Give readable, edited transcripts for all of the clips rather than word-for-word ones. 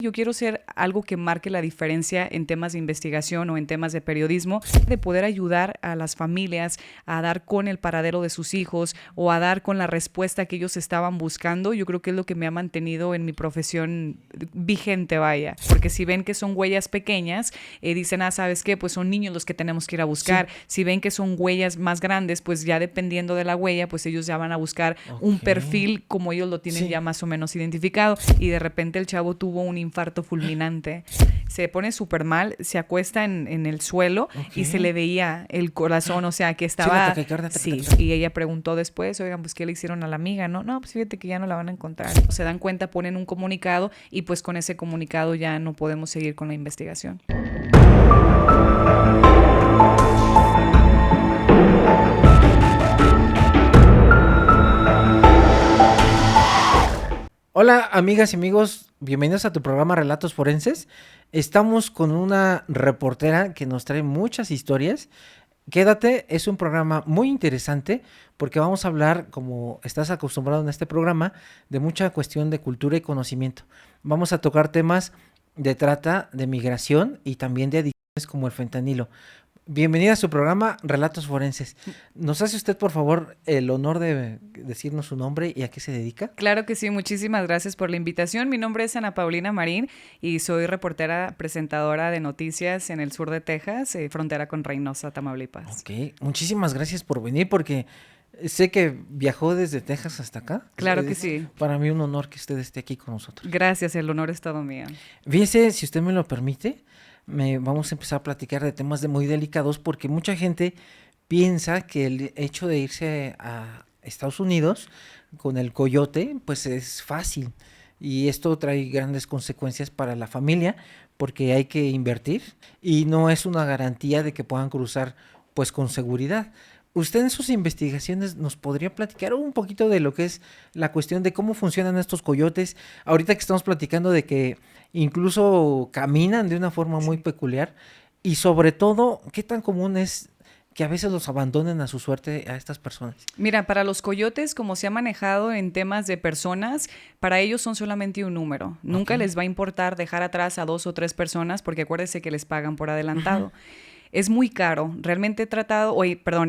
yo quiero ser algo que marque la diferencia en temas de investigación o en temas de periodismo, de poder ayudar a las familias a dar con el paradero de sus hijos o a dar con la respuesta que ellos estaban buscando. Yo creo que es lo que me ha mantenido en mi profesión vigente, vaya. Porque si ven que son huellas pequeñas, dicen, ¿sabes qué? Pues son niños los que tenemos que ir a buscar. Sí. Si ven que son huellas más grandes, pues ya dependiendo de la huella, pues ellos ya van a buscar un perfil como ellos lo tienen ya más o menos identificado. Y de repente el chavo tuvo un infarto fulminante, se pone súper mal, se acuesta en el suelo y se le veía el corazón, o sea, que estaba... Sí, y ella preguntó después, oigan, pues, ¿qué le hicieron a la amiga? No, pues fíjate que ya no la van a encontrar. Se dan cuenta, ponen un comunicado y pues con ese comunicado ya no podemos seguir con la investigación. Hola amigas y amigos, bienvenidos a tu programa Relatos Forenses. Estamos con una reportera que nos trae muchas historias. Quédate, es un programa muy interesante porque vamos a hablar, como estás acostumbrado en este programa, de mucha cuestión de cultura y conocimiento. Vamos a tocar temas de trata, de migración y también de adicciones como el fentanilo. Bienvenida a su programa Relatos Forenses. ¿Nos hace usted, por favor, el honor de decirnos su nombre y a qué se dedica? Claro que sí, muchísimas gracias por la invitación. Mi nombre es Ana Paulina Marín y soy reportera presentadora de noticias en el sur de Texas, frontera con Reynosa, Tamaulipas. Ok, muchísimas gracias por venir porque sé que viajó desde Texas hasta acá. Claro que sí. Para mí un honor que usted esté aquí con nosotros. Gracias, el honor es todo mío. Fíjese, si usted me lo permite, vamos a empezar a platicar de temas muy delicados porque mucha gente piensa que el hecho de irse a Estados Unidos con el coyote pues es fácil y esto trae grandes consecuencias para la familia porque hay que invertir y no es una garantía de que puedan cruzar pues con seguridad. Usted en sus investigaciones nos podría platicar un poquito de lo que es la cuestión de cómo funcionan estos coyotes. Ahorita que estamos platicando de que incluso caminan de una forma muy peculiar y sobre todo, ¿qué tan común es que a veces los abandonen a su suerte a estas personas? Mira, para los coyotes, como se ha manejado en temas de personas, para ellos son solamente un número. Nunca les va a importar dejar atrás a 2 o 3 personas porque acuérdese que les pagan por adelantado. Es muy caro. Realmente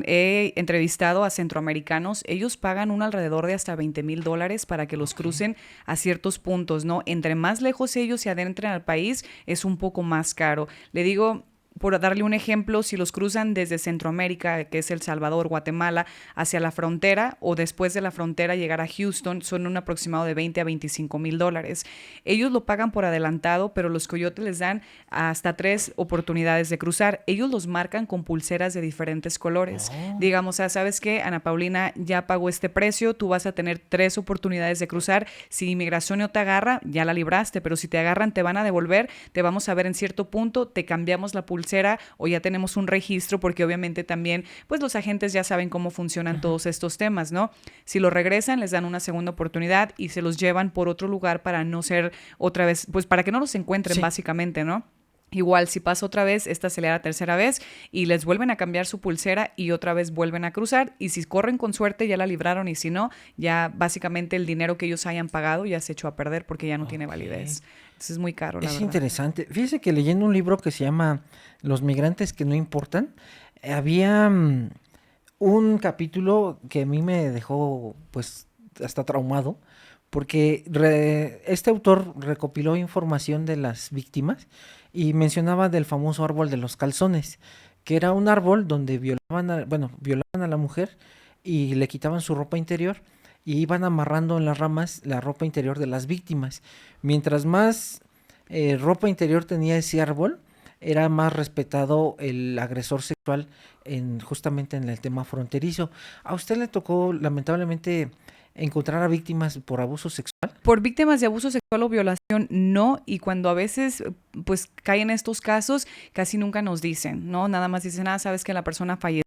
he entrevistado a centroamericanos. Ellos pagan un alrededor de hasta $20,000 para que los crucen a ciertos puntos, ¿no? Entre más lejos ellos se adentren al país, es un poco más caro. Le digo, por darle un ejemplo, si los cruzan desde Centroamérica, que es El Salvador, Guatemala, hacia la frontera o después de la frontera llegar a Houston, son un aproximado de $20,000 a $25,000. Ellos lo pagan por adelantado, pero los coyotes les dan hasta 3 oportunidades de cruzar. Ellos los marcan con pulseras de diferentes colores. Digamos, ¿sabes qué? Ana Paulina ya pagó este precio, tú vas a tener 3 oportunidades de cruzar. Si inmigración no te agarra, ya la libraste, pero si te agarran, te van a devolver, te vamos a ver en cierto punto, te cambiamos la pulsera o ya tenemos un registro, porque obviamente también pues los agentes ya saben cómo funcionan todos estos temas, ¿no? Si lo regresan, les dan una segunda oportunidad y se los llevan por otro lugar para no ser otra vez, pues para que no los encuentren básicamente, ¿no? Igual, si pasa otra vez, esta se le da la tercera vez y les vuelven a cambiar su pulsera y otra vez vuelven a cruzar. Y si corren con suerte, ya la libraron y si no, ya básicamente el dinero que ellos hayan pagado ya se echó a perder porque ya no tiene validez. Entonces es muy caro, la verdad. Es interesante. Fíjese que leyendo un libro que se llama Los migrantes que no importan, había un capítulo que a mí me dejó pues hasta traumado porque este autor recopiló información de las víctimas y mencionaba del famoso árbol de los calzones, que era un árbol donde violaban a la mujer y le quitaban su ropa interior y iban amarrando en las ramas la ropa interior de las víctimas. Mientras más ropa interior tenía ese árbol, era más respetado el agresor sexual justamente en el tema fronterizo. ¿A usted le tocó lamentablemente encontrar a víctimas por abuso sexual? Por víctimas de abuso sexual o violación, no. Y cuando a veces pues caen estos casos, casi nunca nos dicen, ¿no? Nada más dicen, sabes que la persona falleció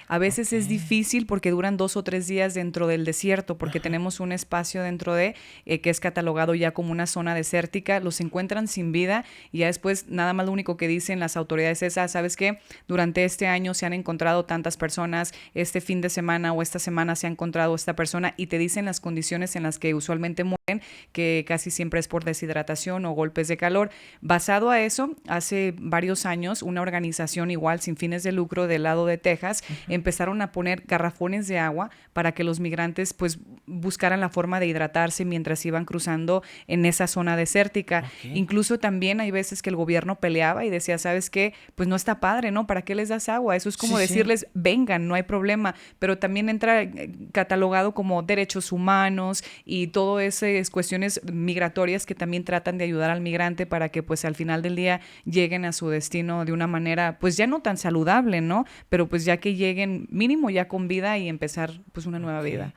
A veces es difícil porque duran 2 o 3 días dentro del desierto, porque tenemos un espacio dentro de que es catalogado ya como una zona desértica. Los encuentran sin vida y ya después nada más lo único que dicen las autoridades es, ¿sabes qué? Durante este año se han encontrado tantas personas, este fin de semana o esta semana se ha encontrado esta persona y te dicen las condiciones en las que usualmente mueren, que casi siempre es por deshidratación o golpes de calor. Basado a eso, hace varios años una organización igual sin fines de lucro del lado de Texas empezaron a poner garrafones de agua para que los migrantes pues buscaran la forma de hidratarse mientras iban cruzando en esa zona desértica. Incluso también hay veces que el gobierno peleaba y decía, ¿sabes qué? Pues no está padre, ¿no? ¿Para qué les das agua? Eso es como decirles, vengan, no hay problema. Pero también entra catalogado como derechos humanos y todo esas cuestiones migratorias que también tratan de ayudar al migrante para que pues al final del día lleguen a su destino de una manera pues ya no tan saludable, ¿no? Pero pues ya que lleguen mínimo ya con vida y empezar pues una nueva vida.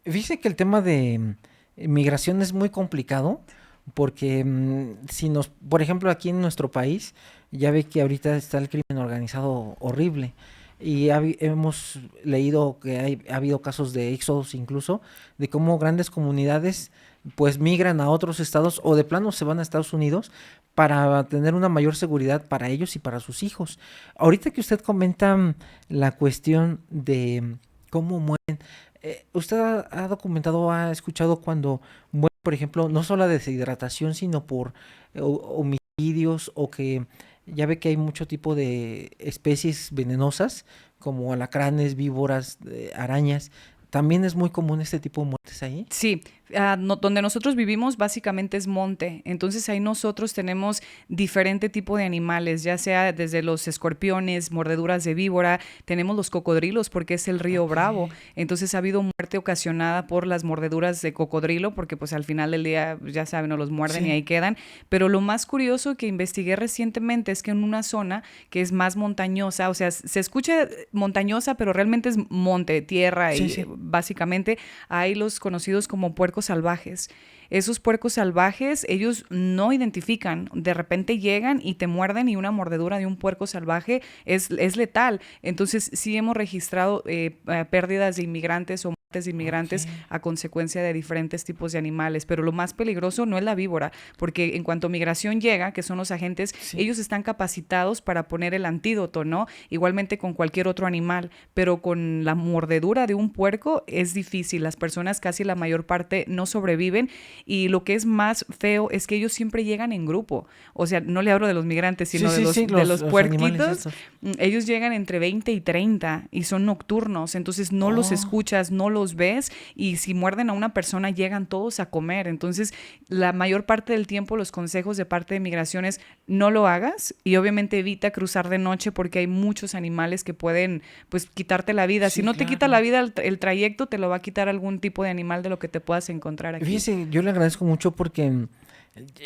Fíjese que el tema de migración es muy complicado porque si nos, por ejemplo, aquí en nuestro país, ya ve que ahorita está el crimen organizado horrible y hemos leído que ha habido casos de éxodos incluso, de cómo grandes comunidades pues migran a otros estados o de plano se van a Estados Unidos para tener una mayor seguridad para ellos y para sus hijos. Ahorita que usted comenta la cuestión de cómo mueren, ¿usted ha documentado, ha escuchado cuando mueren, por ejemplo, no solo la deshidratación, sino por homicidios o que ya ve que hay mucho tipo de especies venenosas como alacranes, víboras, arañas? ¿También es muy común este tipo de muertes ahí? Sí, donde nosotros vivimos básicamente es monte, entonces ahí nosotros tenemos diferente tipo de animales, ya sea desde los escorpiones, mordeduras de víbora, tenemos los cocodrilos porque es el río Bravo, entonces ha habido muerte ocasionada por las mordeduras de cocodrilo porque pues al final del día ya saben, no los muerden y ahí quedan, pero lo más curioso que investigué recientemente es que en una zona que es más montañosa, o sea, se escucha montañosa pero realmente es monte, tierra y básicamente hay los conocidos como puercos salvajes. Esos puercos salvajes, ellos no identifican, de repente llegan y te muerden y una mordedura de un puerco salvaje es letal. Entonces sí hemos registrado pérdidas de inmigrantes o muertes de inmigrantes a consecuencia de diferentes tipos de animales, pero lo más peligroso no es la víbora, porque en cuanto migración llega, que son los agentes, ellos están capacitados para poner el antídoto, ¿no? Igualmente con cualquier otro animal, pero con la mordedura de un puerco es difícil, las personas casi la mayor parte no sobreviven y lo que es más feo es que ellos siempre llegan en grupo, o sea, no le hablo de los migrantes, sino de los puerquitos, ellos llegan entre 20 y 30 y son nocturnos, entonces no los escuchas, no los ves y si muerden a una persona llegan todos a comer, entonces la mayor parte del tiempo los consejos de parte de migración es no lo hagas y obviamente evita cruzar de noche porque hay muchos animales que pueden pues quitarte la vida, si no te quita la vida el trayecto te lo va a quitar algún tipo de animal de lo que te puedas encontrar aquí. Fíjese, yo le agradezco mucho porque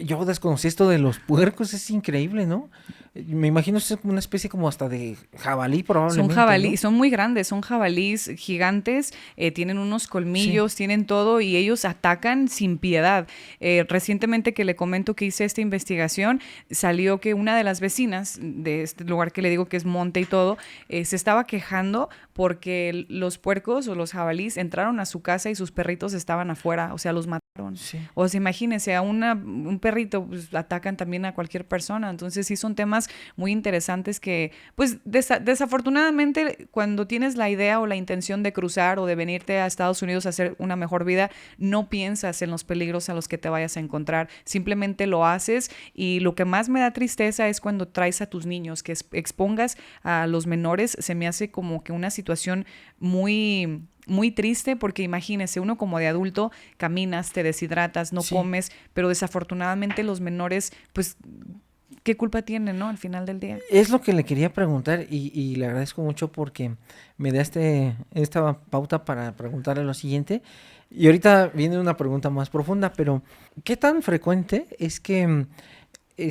yo desconocí esto de los puercos, es increíble, ¿no? Me imagino que es una especie como hasta de jabalí probablemente. Son jabalí, ¿no? son muy grandes, son jabalís gigantes, tienen unos colmillos, tienen todo y ellos atacan sin piedad. Recientemente que le comento que hice esta investigación, salió que una de las vecinas de este lugar que le digo que es monte y todo, se estaba quejando porque los puercos o los jabalís entraron a su casa y sus perritos estaban afuera, o sea, los mataron. Sí. O sea, imagínense, a un perrito pues, atacan también a cualquier persona. Entonces sí son temas muy interesantes que, pues desafortunadamente, cuando tienes la idea o la intención de cruzar o de venirte a Estados Unidos a hacer una mejor vida, no piensas en los peligros a los que te vayas a encontrar. Simplemente lo haces y lo que más me da tristeza es cuando traes a tus niños, que expongas a los menores. Se me hace como que una situación muy triste porque imagínese, uno como de adulto caminas, te deshidratas, no comes, pero desafortunadamente los menores, pues, ¿qué culpa tienen, no? Al final del día. Es lo que le quería preguntar y le agradezco mucho porque me da esta pauta para preguntarle lo siguiente. Y ahorita viene una pregunta más profunda, pero ¿qué tan frecuente es que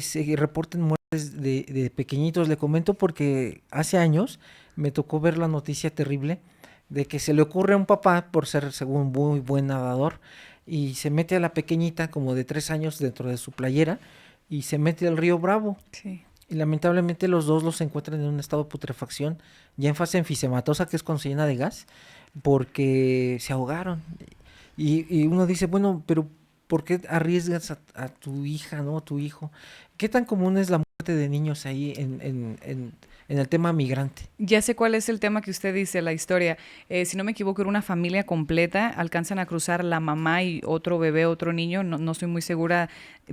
se reporten muertes de pequeñitos? Le comento porque hace años me tocó ver la noticia terrible de que se le ocurre a un papá, por ser según muy buen nadador, y se mete a la pequeñita como de 3 años dentro de su playera y se mete al río Bravo. Sí. y lamentablemente los dos los encuentran en un estado de putrefacción, ya en fase enfisematosa, que es cuando se llena de gas, porque se ahogaron. Y uno dice, bueno, pero ¿por qué arriesgas a tu hija, ¿no? A tu hijo? ¿Qué tan común es la muerte de niños ahí en el tema migrante? Ya sé cuál es el tema que usted dice, la historia. Si no me equivoco, era una familia completa. Alcanzan a cruzar la mamá y otro bebé, otro niño. No, no estoy muy segura,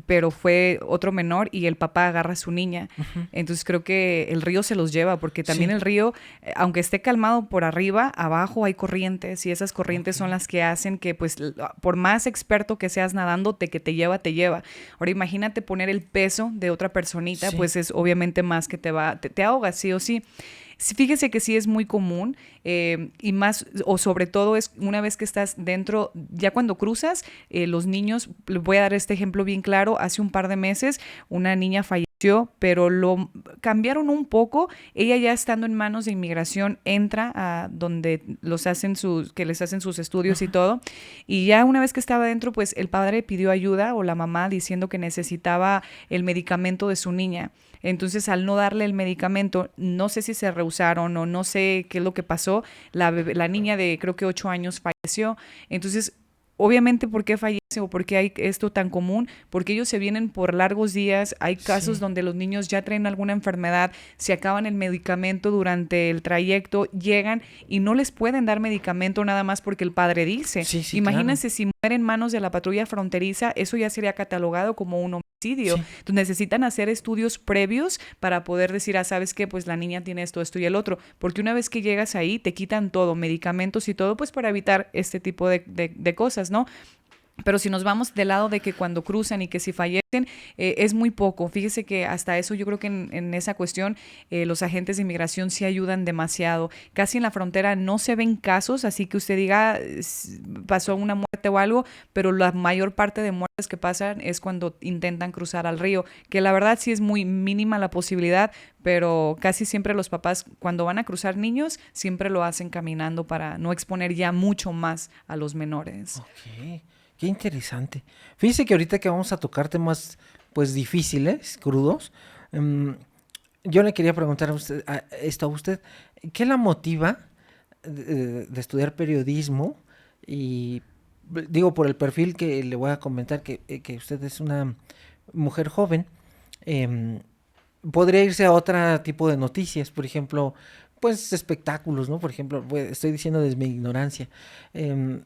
pero fue otro menor y el papá agarra a su niña. Ujú. Entonces creo que el río se los lleva, porque también Sí, el río, aunque esté calmado por arriba, abajo hay corrientes y esas ok. corrientes son las que hacen que, pues, por más experto que seas nadando, que te lleva, te lleva. Ahora imagínate poner el peso de otra personita, Sí, pues es obviamente más que te ahogas, sí o sí. Sí, fíjese que sí es muy común y más, o sobre todo es una vez que estás dentro, ya cuando cruzas, los niños, les voy a dar este ejemplo bien claro, hace un par de meses una niña falleció, pero lo cambiaron un poco, ella ya estando en manos de inmigración entra a donde que les hacen sus estudios y todo, y ya una vez que estaba dentro, pues el padre pidió ayuda o la mamá diciendo que necesitaba el medicamento de su niña. Entonces, al no darle el medicamento, no sé si se rehusaron o no sé qué es lo que pasó, la niña de creo que 8 años falleció. Entonces, obviamente, ¿por qué fallece o por qué hay esto tan común? Porque ellos se vienen por largos días. Hay casos sí, donde los niños ya traen alguna enfermedad, se acaban el medicamento durante el trayecto, llegan y no les pueden dar medicamento nada más porque el padre dice. sí, sí, claro. Imagínense si mueren en manos de la patrulla fronteriza, eso ya sería catalogado como un homicidio. Sí, Entonces necesitan hacer estudios previos para poder decir, ¿sabes qué? Pues la niña tiene esto y el otro. Porque una vez que llegas ahí, te quitan todo, medicamentos y todo, pues para evitar este tipo de cosas, ¿no? Pero si nos vamos del lado de que cuando cruzan y que si fallecen, es muy poco. Fíjese que hasta eso yo creo que en esa cuestión los agentes de inmigración sí ayudan demasiado. Casi en la frontera no se ven casos, así que usted diga, pasó una muerte o algo, pero la mayor parte de muertes que pasan es cuando intentan cruzar al río, que la verdad sí es muy mínima la posibilidad, pero casi siempre los papás cuando van a cruzar niños siempre lo hacen caminando para no exponer ya mucho más a los menores. ok. Qué interesante. Fíjese que ahorita que vamos a tocar temas, pues, difíciles, crudos, em, yo le quería preguntar a usted, ¿qué la motiva de estudiar periodismo? Y digo, por el perfil que le voy a comentar, que usted es una mujer joven, em, podría irse a otro tipo de noticias, por ejemplo, pues espectáculos, ¿no? Por ejemplo, pues, estoy diciendo desde mi ignorancia. Em,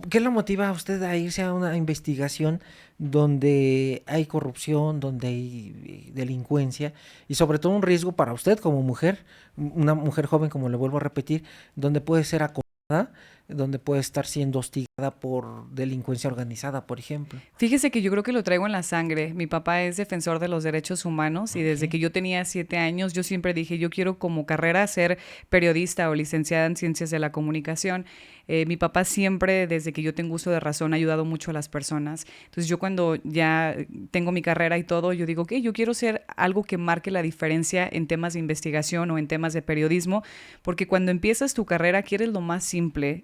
¿Qué lo motiva a usted a irse a una investigación donde hay corrupción, donde hay delincuencia y sobre todo un riesgo para usted como mujer, una mujer joven, como le vuelvo a repetir, donde puede ser acosada, donde puede estar siendo hostigada por delincuencia organizada, por ejemplo? Fíjese que yo creo que lo traigo en la sangre. Mi papá es defensor de los derechos humanos y desde Ok. que yo tenía 7 años yo siempre dije, yo quiero como carrera ser periodista o licenciada en ciencias de la comunicación. Mi papá siempre, desde que yo tengo uso de razón, ha ayudado mucho a las personas. Entonces yo cuando ya tengo mi carrera y todo, yo digo que yo quiero ser algo que marque la diferencia en temas de investigación o en temas de periodismo, porque cuando empiezas tu carrera quieres lo más simple.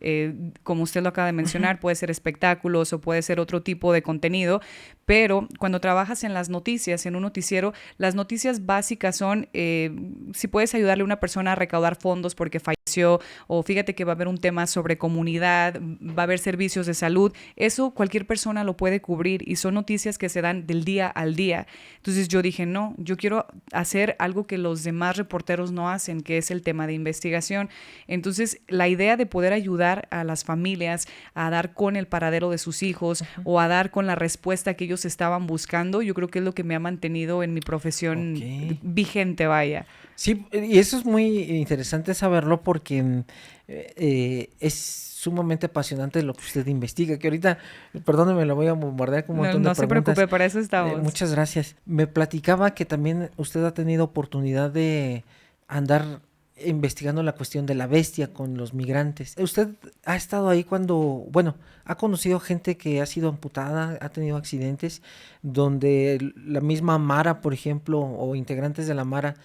Como usted lo acaba de Ujú. mencionar, puede ser espectáculos o puede ser otro tipo de contenido, pero cuando trabajas en las noticias, en un noticiero, las noticias básicas son si puedes ayudarle a una persona a recaudar fondos porque falleció, o fíjate que va a haber un tema sobre comunidad, va a haber servicios de salud, eso cualquier persona lo puede cubrir y son noticias que se dan del día al día. Entonces yo dije, no, yo quiero hacer algo que los demás reporteros no hacen, que es el tema de investigación. Entonces la idea de poder ayudar a las familias a dar con el paradero de sus hijos o a dar con la respuesta que ellos estaban buscando, yo creo que es lo que me ha mantenido en mi Ok. profesión vigente, vaya. Sí, y eso es muy interesante saberlo porque es sumamente apasionante lo que usted investiga, que ahorita, perdóneme, lo voy a bombardear con un No, montón de no se preguntas. preocupe, para eso estamos. Muchas gracias. Me platicaba que también usted ha tenido oportunidad de andar investigando la cuestión de la bestia con los migrantes. ¿Usted ha estado ahí cuando, bueno, ha conocido gente que ha sido amputada, ha tenido accidentes, donde la misma Mara, por ejemplo, o integrantes de la Mara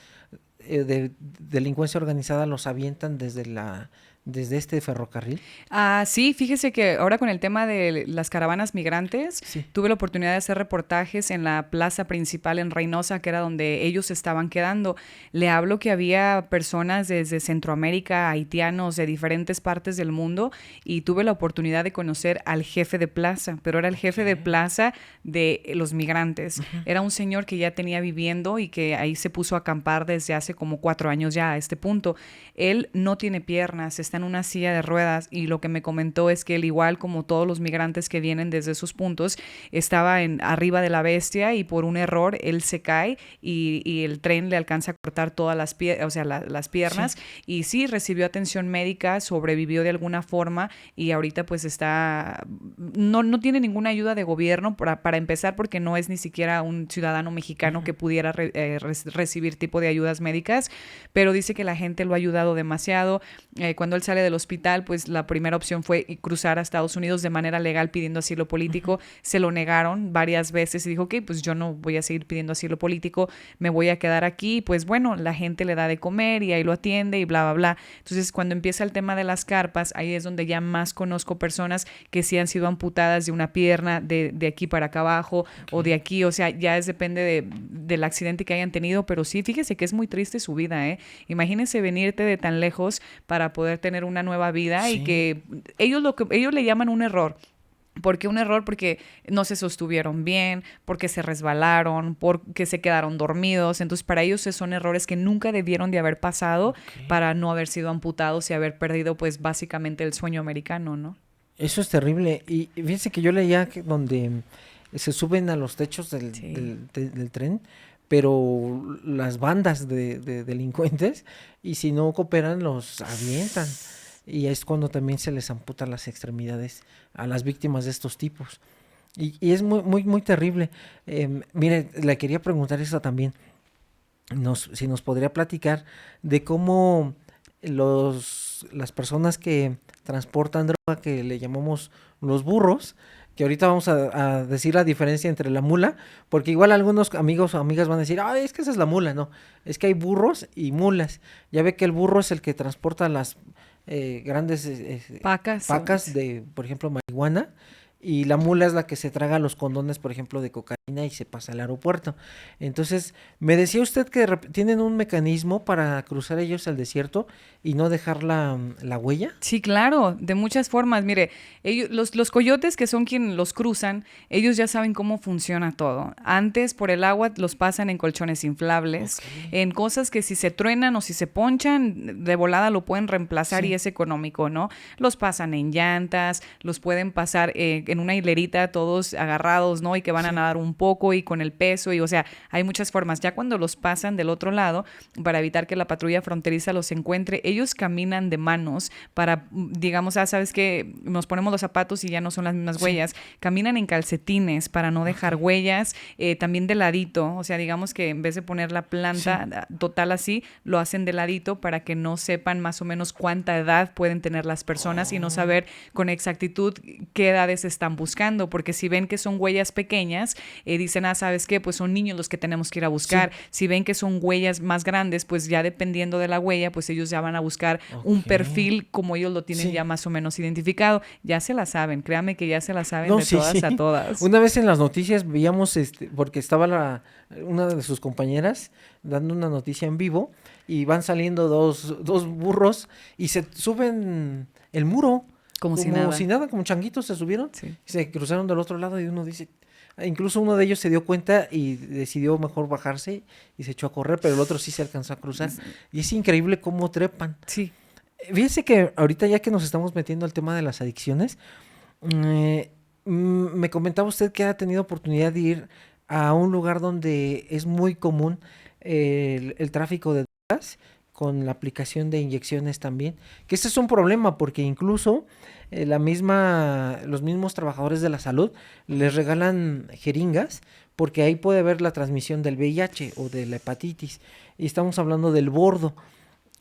de delincuencia organizada los avientan desde este ferrocarril? Sí, fíjese que ahora con el tema de las caravanas migrantes, Sí. tuve la oportunidad de hacer reportajes en la plaza principal en Reynosa, que era donde ellos estaban quedando. Le hablo que había personas desde Centroamérica, haitianos, de diferentes partes del mundo, y tuve la oportunidad de conocer al jefe de plaza, pero era el jefe de plaza de los migrantes. Era un señor que ya tenía viviendo y que ahí se puso a acampar desde hace como 4 años ya a este punto. Él no tiene piernas, está en una silla de ruedas, y lo que me comentó es que él, igual como todos los migrantes que vienen desde esos puntos, estaba arriba de la bestia y por un error él se cae y el tren le alcanza a cortar todas las piernas. Sí. Y sí, recibió atención médica, sobrevivió de alguna forma y ahorita pues no tiene ninguna ayuda de gobierno para empezar, porque no es ni siquiera un ciudadano mexicano que pudiera recibir tipo de ayudas médicas, pero dice que la gente lo ha ayudado demasiado. Cuando él sale del hospital, pues la primera opción fue cruzar a Estados Unidos de manera legal pidiendo asilo político. Se lo negaron varias veces y dijo, ok, pues yo no voy a seguir pidiendo asilo político, me voy a quedar aquí. Pues bueno, la gente le da de comer y ahí lo atiende y bla, bla, bla. Entonces, cuando empieza el tema de las carpas, ahí es donde ya más conozco personas que sí han sido amputadas de una pierna, de aquí para acá abajo, o de aquí, o sea, ya depende del accidente que hayan tenido, pero sí, fíjese que es muy triste su vida, ¿eh? Imagínense venirte de tan lejos para poder tener una nueva vida y Sí. que ellos le llaman un error. ¿Por qué un error? Porque no se sostuvieron bien, porque se resbalaron, porque se quedaron dormidos. Entonces, para ellos son errores que nunca debieron de haber pasado para no haber sido amputados y haber perdido, pues, básicamente el sueño americano, ¿no? Eso es terrible. Y fíjense que yo leía que donde se suben a los techos Sí. del tren, pero las bandas de delincuentes, y si no cooperan, los avientan. Y es cuando también se les amputan las extremidades a las víctimas de estos tipos. Y es muy, muy, muy terrible. Mire, le quería preguntar eso también. Si nos podría platicar de cómo las personas que transportan droga, que le llamamos los burros, que ahorita vamos a decir la diferencia entre la mula, porque igual algunos amigos o amigas van a decir, es que esa es la mula. No, es que hay burros y mulas. Ya ve que el burro es el que transporta las grandes pacas de, por ejemplo, marihuana, y la mula es la que se traga los condones, por ejemplo, de cocaína y se pasa al aeropuerto. Entonces, me decía usted que tienen un mecanismo para cruzar ellos el desierto y no dejar la huella. Sí, claro, de muchas formas. Mire, los coyotes, que son quienes los cruzan, ellos ya saben cómo funciona todo. Antes, por el agua, los pasan en colchones inflables, en cosas que si se truenan o si se ponchan, de volada lo pueden reemplazar y es económico, ¿no? Los pasan en llantas, los pueden pasar en una hilerita todos agarrados, ¿no? Y que van a nadar un poco y con el peso, y o sea, hay muchas formas. Ya cuando los pasan del otro lado, para evitar que la patrulla fronteriza los encuentre, ellos caminan de manos para, digamos, sabes que nos ponemos los zapatos y ya no son las mismas huellas. Caminan en calcetines para no dejar huellas, también de ladito, o sea, digamos que en vez de poner la planta total así, lo hacen de ladito para que no sepan más o menos cuánta edad pueden tener las personas y no saber con exactitud qué edades están buscando, porque si ven que son huellas pequeñas, dicen, ¿sabes qué? Pues son niños los que tenemos que ir a buscar. Si ven que son huellas más grandes, pues ya dependiendo de la huella, pues ellos ya van a buscar un perfil como ellos lo tienen ya más o menos identificado. Ya se la saben, créame que ya se la saben todas a todas. Una vez en las noticias veíamos, porque estaba una de sus compañeras dando una noticia en vivo, y van saliendo dos burros y se suben el muro. Como si nada, como changuitos se subieron, sí. Y se cruzaron del otro lado, y uno dice, incluso uno de ellos se dio cuenta y decidió mejor bajarse y se echó a correr, pero el otro sí se alcanzó a cruzar. Y es increíble cómo trepan. Sí. Fíjese que ahorita, ya que nos estamos metiendo al tema de las adicciones, me comentaba usted que ha tenido oportunidad de ir a un lugar donde es muy común el tráfico de drogas, con la aplicación de inyecciones también, que este es un problema porque incluso los mismos trabajadores de la salud les regalan jeringas, porque ahí puede haber la transmisión del VIH o de la hepatitis, y estamos hablando del bordo.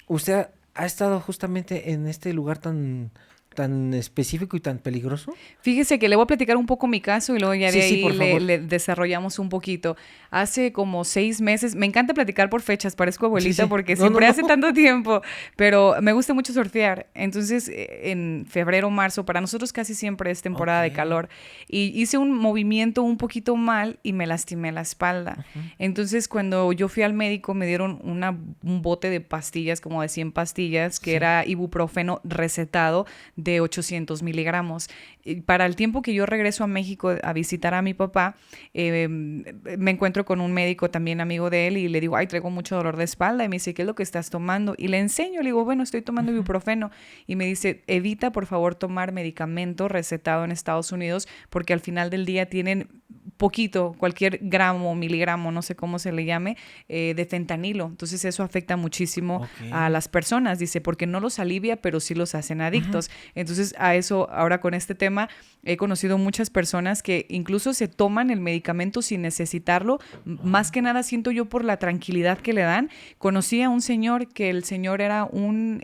Usted ha estado justamente en este lugar tan tan específico y tan peligroso? Fíjese que le voy a platicar un poco mi caso y luego ya de Sí, ahí por favor. le desarrollamos un poquito. Hace como 6 meses, me encanta platicar por fechas, parezco abuelita Sí. porque No, no, siempre no. hace tanto tiempo, pero me gusta mucho surfear. Entonces, en febrero, marzo, para nosotros casi siempre es temporada de Ok. calor. Y hice un movimiento un poquito mal y me lastimé la espalda. Entonces, cuando yo fui al médico, me dieron un bote de pastillas, como de 100 pastillas, que Sí. era ibuprofeno recetado de 800 miligramos. Y para el tiempo que yo regreso a México a visitar a mi papá, me encuentro con un médico también amigo de él y le digo, ay, traigo mucho dolor de espalda. Y me dice, ¿qué es lo que estás tomando? Y le enseño, le digo, bueno, estoy tomando ibuprofeno. Y me dice, evita por favor tomar medicamento recetado en Estados Unidos porque al final del día tienen poquito, cualquier gramo, miligramo, no sé cómo se le llame, de fentanilo. Entonces eso afecta muchísimo Ok. a las personas, dice, porque no los alivia, pero sí los hacen adictos. Entonces a eso, ahora con este tema, he conocido muchas personas que incluso se toman el medicamento sin necesitarlo, más que nada siento yo por la tranquilidad que le dan. Conocí a un señor que el señor era un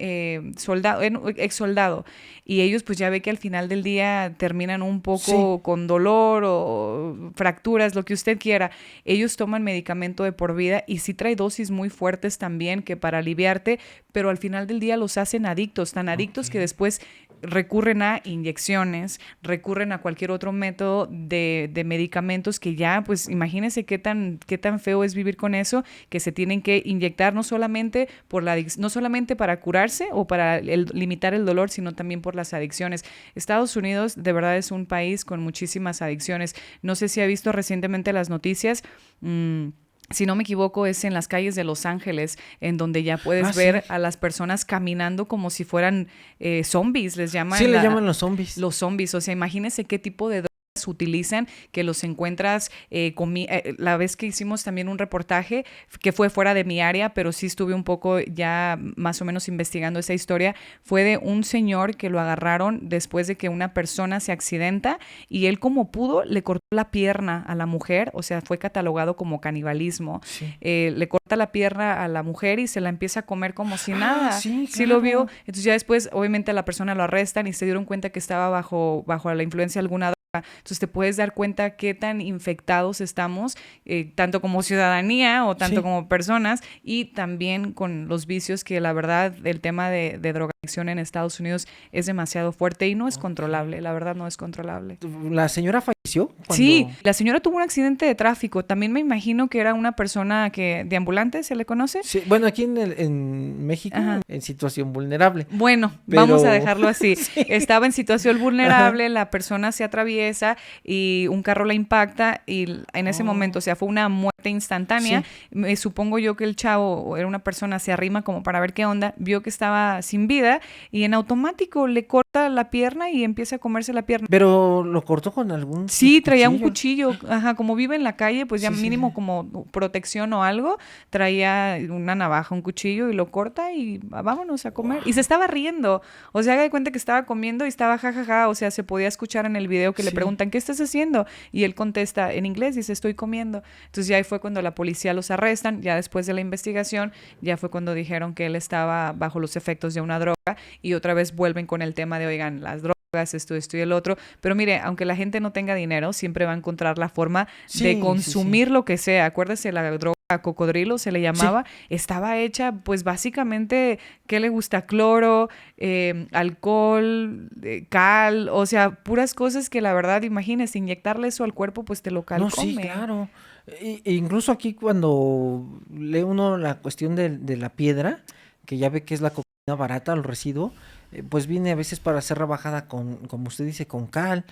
soldado, ex soldado, y ellos pues ya ve que al final del día terminan un poco Sí. con dolor o fracturas, lo que usted quiera. Ellos toman medicamento de por vida y sí trae dosis muy fuertes también que para aliviarte, pero al final del día los hacen adictos, tan adictos que Ok. después recurren a inyecciones, recurren a cualquier otro método de medicamentos que ya, pues imagínense qué tan feo es vivir con eso, que se tienen que inyectar no solamente no solamente para curarse o para limitar el dolor, sino también por las adicciones. Estados Unidos de verdad es un país con muchísimas adicciones. No sé si ha visto recientemente las noticias. Si no me equivoco, es en las calles de Los Ángeles, en donde ya puedes Sí. ver a las personas caminando como si fueran zombies, les Sí, llaman le llaman los zombies. los zombies. O sea, imagínense qué tipo de drogas utilizan, que los encuentras, la vez que hicimos también un reportaje que fue fuera de mi área, pero sí estuve un poco ya más o menos investigando esa historia, fue de un señor que lo agarraron después de que una persona se accidenta y él como pudo le cortó la pierna a la mujer, o sea, fue catalogado como canibalismo. Sí. Le corta la pierna a la mujer y se la empieza a comer como si nada. Sí, Sí lo vio. claro. Entonces ya después, obviamente, a la persona lo arrestan y se dieron cuenta que estaba bajo la influencia de alguna droga. Entonces te puedes dar cuenta qué tan infectados estamos, tanto como ciudadanía o tanto Sí. como personas, y también con los vicios que la verdad el tema de drogadicción en Estados Unidos es demasiado fuerte y no es Ok. controlable, la verdad no es controlable. La señora falleció cuando... Sí, la señora tuvo un accidente de tráfico. También me imagino que era una persona de ambulante, ¿se le conoce? Sí, bueno, aquí en México, Ajá. en situación vulnerable. Bueno, Pero... vamos a dejarlo así. Sí. Estaba en situación vulnerable, Ajá. la persona se atraviesa y un carro la impacta y en ese momento, o sea, fue una muerte instantánea. Sí. Me supongo yo que el chavo era una persona, se arrima como para ver qué onda, vio que estaba sin vida y en automático le corta la pierna y empieza a comerse la pierna. Pero lo cortó con algún Sí, traía un cuchillo. cuchillo, ajá, como vive en la calle, pues ya Sí, sí, mínimo sí. como protección o algo, traía una navaja, un cuchillo y lo corta y vámonos a comer. Y se estaba riendo, o sea, haga de cuenta que estaba comiendo y estaba jajaja, o sea, se podía escuchar en el video que le Sí. preguntan, ¿qué estás haciendo? Y él contesta en inglés, dice, estoy comiendo. Entonces ya ahí fue cuando la policía los arrestan, ya después de la investigación, ya fue cuando dijeron que él estaba bajo los efectos de una droga y otra vez vuelven con el tema de, oigan, las drogas, esto y el otro. Pero mire, aunque la gente no tenga dinero, siempre va a encontrar la forma Sí, de sí, consumir sí. lo que sea. Acuérdese, la droga cocodrilo se le llamaba, estaba hecha, pues básicamente, ¿qué le gusta? Cloro, alcohol, cal, o sea, puras cosas que la verdad, imagínese, inyectarle eso al cuerpo, pues te lo No, sí, calcome. claro. Incluso aquí cuando lee uno la cuestión de la piedra, que ya ve que es la cocaína barata, el residuo, pues viene a veces para ser rebajada con, como usted dice, con cal,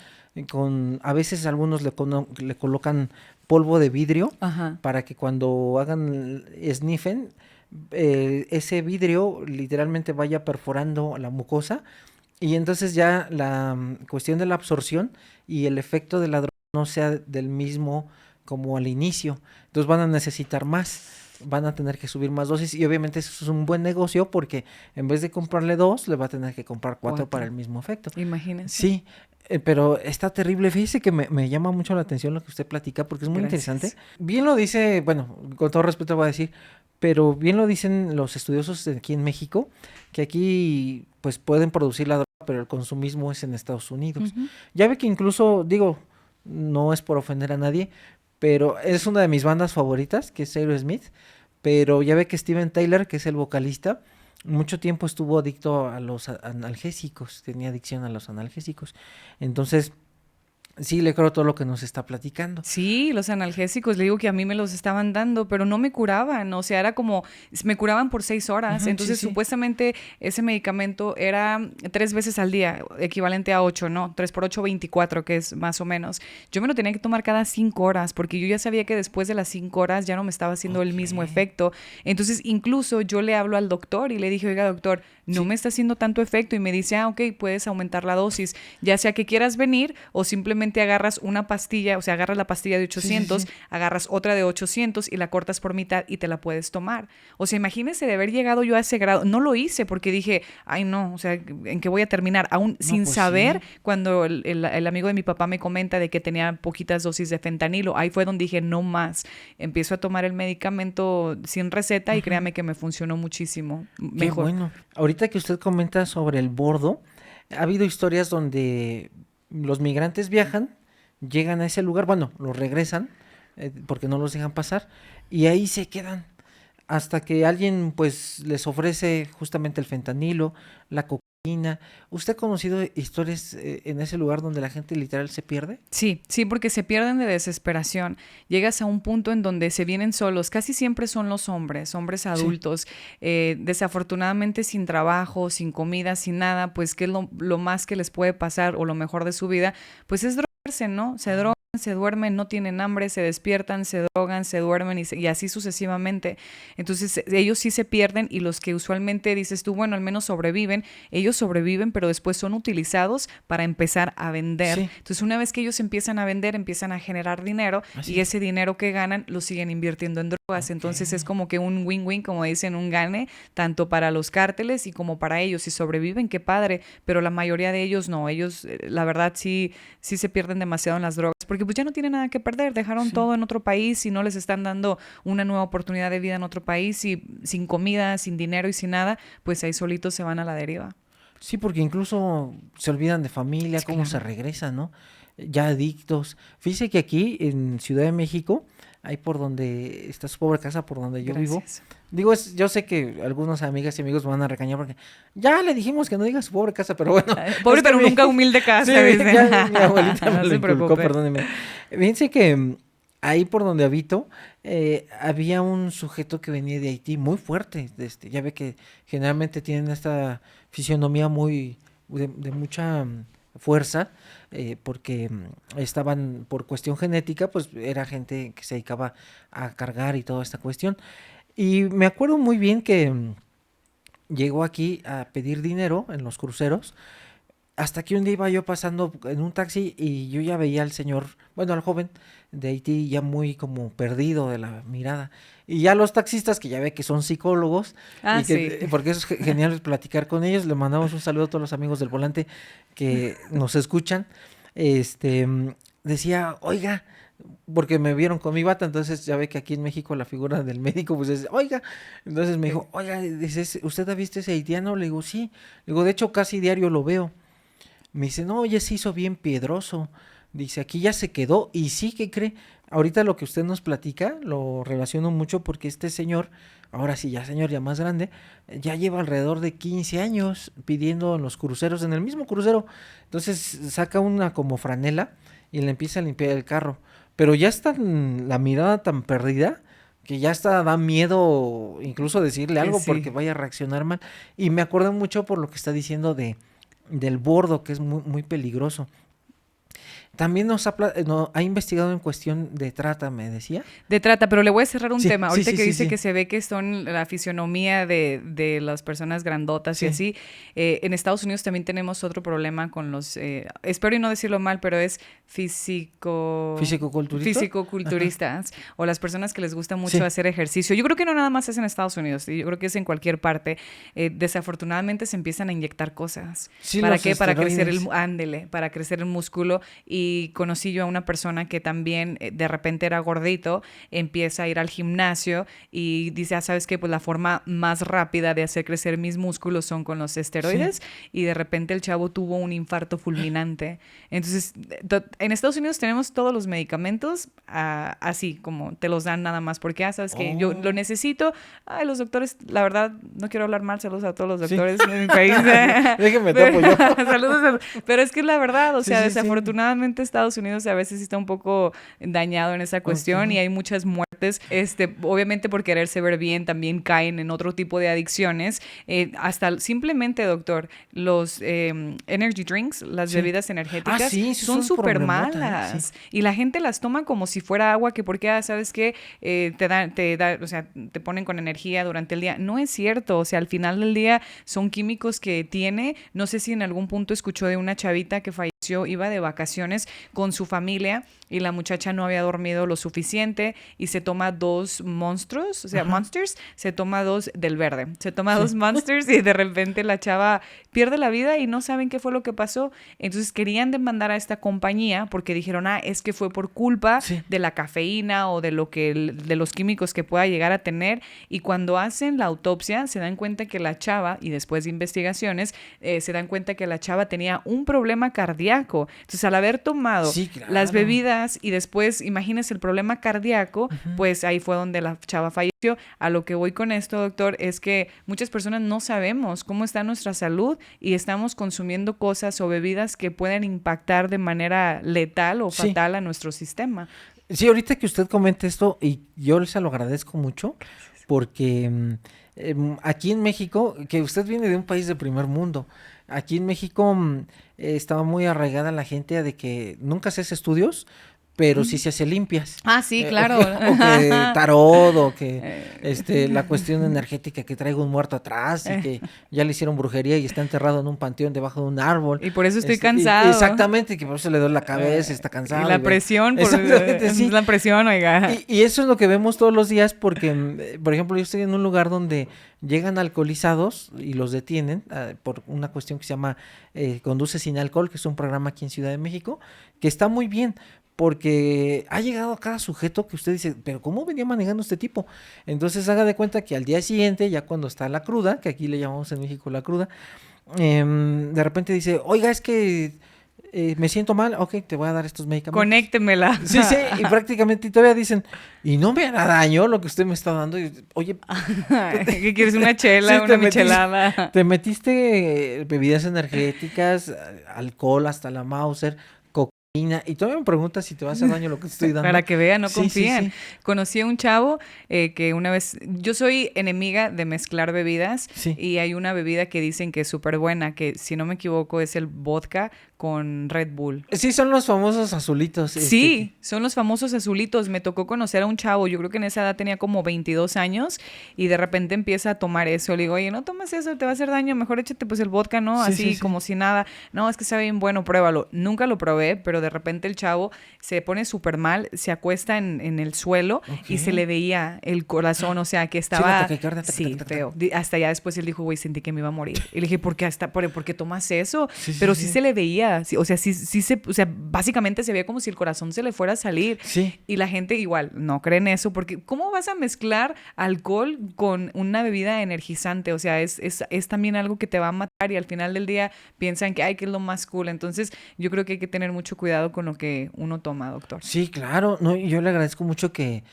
a veces algunos le colocan polvo de vidrio Ajá. para que cuando hagan sniffen, ese vidrio literalmente vaya perforando la mucosa y entonces ya la cuestión de la absorción y el efecto de la droga no sea del mismo como al inicio. Entonces van a necesitar más, van a tener que subir más dosis y obviamente eso es un buen negocio porque en vez de comprarle 2, le va a tener que comprar 4 para el mismo efecto. Imagínense. Sí, pero está terrible. Fíjese que me llama mucho la atención lo que usted platica porque es muy Gracias. interesante. Bien lo dice, bueno, con todo respeto voy a decir, pero bien lo dicen los estudiosos aquí en México, que aquí pues pueden producir la droga, pero el consumismo es en Estados Unidos. Ujú. Ya ve que incluso, digo, no es por ofender a nadie, pero es una de mis bandas favoritas, que es Aerosmith, pero ya ve que Steven Tyler, que es el vocalista, mucho tiempo estuvo adicto a los analgésicos, tenía adicción a los analgésicos. Entonces, sí le creo todo lo que nos está platicando. Sí, los analgésicos, le digo que a mí me los estaban dando, pero no me curaban, o sea, era como, me curaban por 6 horas, Ujú, sí, entonces sí. supuestamente ese medicamento era 3 veces al día, equivalente a 8, ¿no? 3 por 8, 24, que es más o menos. Yo me lo tenía que tomar cada 5 horas, porque yo ya sabía que después de las 5 horas ya no me estaba haciendo el Ok. mismo efecto. Entonces, incluso yo le hablo al doctor y le dije, oiga, doctor, no Sí. me está haciendo tanto efecto, y me dice, ok, puedes aumentar la dosis, ya sea que quieras venir o simplemente agarras una pastilla, o sea, agarras la pastilla de Sí, sí, 800, sí. agarras otra de 800 y la cortas por mitad y te la puedes tomar. O sea, imagínese de haber llegado yo a ese grado. No lo hice porque dije, ay no, o sea, ¿en qué voy a terminar? Aún No, sin pues saber, sí. cuando el amigo de mi papá me comenta de que tenía poquitas dosis de fentanilo, ahí fue donde dije, no más. Empiezo a tomar el medicamento sin receta y Ujú. créame que me funcionó muchísimo Qué mejor. bueno. Ahorita que usted comenta sobre el bordo, ha habido historias donde los migrantes viajan, llegan a ese lugar, bueno, los regresan, porque no los dejan pasar, y ahí se quedan hasta que alguien pues les ofrece justamente el fentanilo, la cocaína. ¿Usted ha conocido historias en ese lugar donde la gente literal se pierde? Sí, sí, porque se pierden de desesperación. Llegas a un punto en donde se vienen solos. Casi siempre son los hombres, hombres Sí. adultos, desafortunadamente sin trabajo, sin comida, sin nada, pues ¿qué es lo más que les puede pasar o lo mejor de su vida? Pues es drogarse, ¿no? Se drogan, se duermen, no tienen hambre, se despiertan, se drogan, se duermen y así sucesivamente. Entonces ellos sí se pierden, y los que usualmente dices tú, bueno, al menos sobreviven, ellos sobreviven, pero después son utilizados para empezar a vender. Sí, Entonces, una vez que ellos empiezan a vender, empiezan a generar dinero, y así. ese dinero que ganan lo siguen invirtiendo en drogas. Ok. Entonces, es como que un win-win, como dicen, un gane, tanto para los cárteles y como para ellos. Si sobreviven, qué padre, pero la mayoría de ellos no. Ellos, la verdad, sí, sí se pierden demasiado en las drogas, porque pues ya no tienen nada que perder. Dejaron Sí. todo en otro país y no les están dando una nueva oportunidad de vida en otro país, y sin comida, sin dinero y sin nada, pues ahí solitos se van a la deriva. Sí, porque incluso se olvidan de familia, Sí, cómo se claro. regresan, ¿no? Ya adictos. Fíjese que aquí en Ciudad de México, ahí por donde está su pobre casa, por donde yo vivo. Gracias. Digo, yo sé que algunas amigas y amigos me van a regañar porque ya le dijimos que no diga su pobre casa, pero bueno, Pobre es que pero nunca humilde sí, casa, dice. ya mi abuelita me No lo se inculcó, preocupe. perdóneme. Fíjense que ahí por donde habito, había un sujeto que venía de Haití muy fuerte. Ya ve que generalmente tienen esta fisionomía muy de mucha fuerza, porque estaban por cuestión genética, pues era gente que se dedicaba a cargar y toda esta cuestión. Y me acuerdo muy bien que llegó aquí a pedir dinero en los cruceros, hasta que un día iba yo pasando en un taxi y yo ya veía al señor, bueno, al joven de Haití ya muy como perdido de la mirada. Y ya los taxistas, que ya ve que son psicólogos, Ah, y sí. que, porque es genial platicar con ellos, le mandamos un saludo a todos los amigos del volante que nos escuchan. Este, decía, oiga, porque me vieron con mi bata, entonces ya ve que aquí en México la figura del médico pues es, oiga, entonces me Sí. dijo, oiga, dice, ¿usted ha visto ese haitiano? Le digo, sí, le digo, de hecho casi diario lo veo. Me dice, no, ya se hizo bien piedroso. Dice, aquí ya se quedó. Y sí, ¿qué cree? Ahorita lo que usted nos platica lo relaciono mucho porque este señor, ahora sí, ya señor, ya más grande, ya lleva alrededor de 15 años pidiendo en los cruceros, en el mismo crucero. Entonces saca una como franela y le empieza a limpiar el carro. Pero ya está la mirada tan perdida que ya está, da miedo incluso decirle Que algo porque sí. vaya a reaccionar mal. Y me acuerdo mucho por lo que está diciendo del bordo, que es muy peligroso. También ha investigado en cuestión de trata, me decía. De trata, pero le voy a cerrar un Sí, tema. sí, Ahorita sí, que sí, dice sí. que se ve que son la fisionomía de las personas grandotas y Sí, así, en Estados Unidos también tenemos otro problema con los, espero y no decirlo mal, pero es fisicoculturistas o las personas que les gusta mucho Sí. hacer ejercicio. Yo creo que no nada más es en Estados Unidos, yo creo que es en cualquier parte. Desafortunadamente se empiezan a inyectar cosas. Sí, ¿Para los qué? Para crecer esteroides. para crecer el músculo. Y conocí yo a una persona que también de repente era gordito, empieza a ir al gimnasio y dice, ¿sabes qué? Pues la forma más rápida de hacer crecer mis músculos son con los esteroides. Sí. Y de repente el chavo tuvo un infarto fulminante. Entonces, en Estados Unidos tenemos todos los medicamentos así, como te los dan nada más, porque sabes que yo lo necesito. Ay, los doctores, la verdad, no quiero hablar mal, saludos a todos los doctores de mi país. Déjeme topo yo. Saludos pero es que es la verdad, o sea, Sí. desafortunadamente Estados Unidos a veces está un poco dañado en esa cuestión y hay muchas muertes, obviamente por quererse ver bien, también caen en otro tipo de adicciones, hasta simplemente, doctor, los energy drinks, las bebidas energéticas, son súper malas. Y la gente las toma como si fuera agua, que porque, ¿sabes qué? O sea, te ponen con energía durante el día. No es cierto, o sea, al final del día son químicos que tiene. No sé si en algún punto escuchó de una chavita que falleció, iba de vacaciones con su familia y la muchacha no había dormido lo suficiente y se toma 2 monstruos, o sea, monsters, se toma 2 del verde, se toma 2 monsters y de repente la chava pierde la vida y no saben qué fue lo que pasó. Entonces querían demandar a esta compañía porque dijeron, es que fue por culpa de la cafeína o de los químicos que pueda llegar a tener. Y cuando hacen la autopsia se dan cuenta que la chava, y después de investigaciones, se dan cuenta que la chava tenía un problema cardíaco. Entonces, al haber tomado las bebidas y después, imagínese el problema cardíaco, pues ahí fue donde la chava falleció. A lo que voy con esto, doctor, es que muchas personas no sabemos cómo está nuestra salud y estamos consumiendo cosas o bebidas que pueden impactar de manera letal o fatal a nuestro sistema. Sí, ahorita que usted comente esto, y yo se lo agradezco mucho, porque aquí en México, que usted viene de un país de primer mundo, aquí en México estaba muy arraigada la gente de que nunca se hace estudios, pero sí se hace limpias. Sí, claro. O que tarot, o que la cuestión energética, que traigo un muerto atrás y que ya le hicieron brujería y está enterrado en un panteón debajo de un árbol. Y por eso estoy cansado. Exactamente, que por eso le duele la cabeza, está cansado. Y la presión, sí. La presión, oiga. Y eso es lo que vemos todos los días porque, por ejemplo, yo estoy en un lugar donde llegan alcoholizados y los detienen por una cuestión que se llama Conduce sin alcohol, que es un programa aquí en Ciudad de México, que está muy bien, porque ha llegado a cada sujeto que usted dice, pero ¿cómo venía manejando este tipo? Entonces haga de cuenta que al día siguiente, ya cuando está la cruda, que aquí le llamamos en México la cruda, de repente dice, oiga, es que me siento mal, ok, te voy a dar estos medicamentos. Conéctemela. Sí, y prácticamente todavía dicen, y no me hará daño lo que usted me está dando. Y, oye, ¿qué quieres? ¿Una chela? ¿Una michelada? Te metiste bebidas energéticas, alcohol hasta la Mauser, y todavía me preguntas si te va a hacer daño lo que te estoy dando. Para que vean, no confíen. Sí. Conocí a un chavo que una vez... Yo soy enemiga de mezclar bebidas y hay una bebida que dicen que es súper buena, que si no me equivoco es el vodka con Red Bull. Sí, son los famosos azulitos. Sí, son los famosos azulitos. Me tocó conocer a un chavo, yo creo que en esa edad tenía como 22 años y de repente empieza a tomar eso. Le digo, oye, no tomes eso, te va a hacer daño, mejor échate pues el vodka, ¿no? Así como si nada. No, es que sabe bien bueno, pruébalo. Nunca lo probé, pero de repente el chavo se pone súper mal, se acuesta en el suelo y se le veía el corazón, o sea, que estaba... feo. Hasta ya después él dijo, güey, sentí que me iba a morir. Y le dije, ¿por qué tomas eso? Pero sí se le veía. O sea, básicamente se veía como si el corazón se le fuera a salir. Y la gente igual no cree en eso, porque ¿cómo vas a mezclar alcohol con una bebida energizante? O sea, es también algo que te va a matar y al final del día piensan que es lo más cool. Entonces, yo creo que hay que tener mucho cuidado con lo que uno toma, doctor. Sí, claro. No, yo le agradezco mucho que,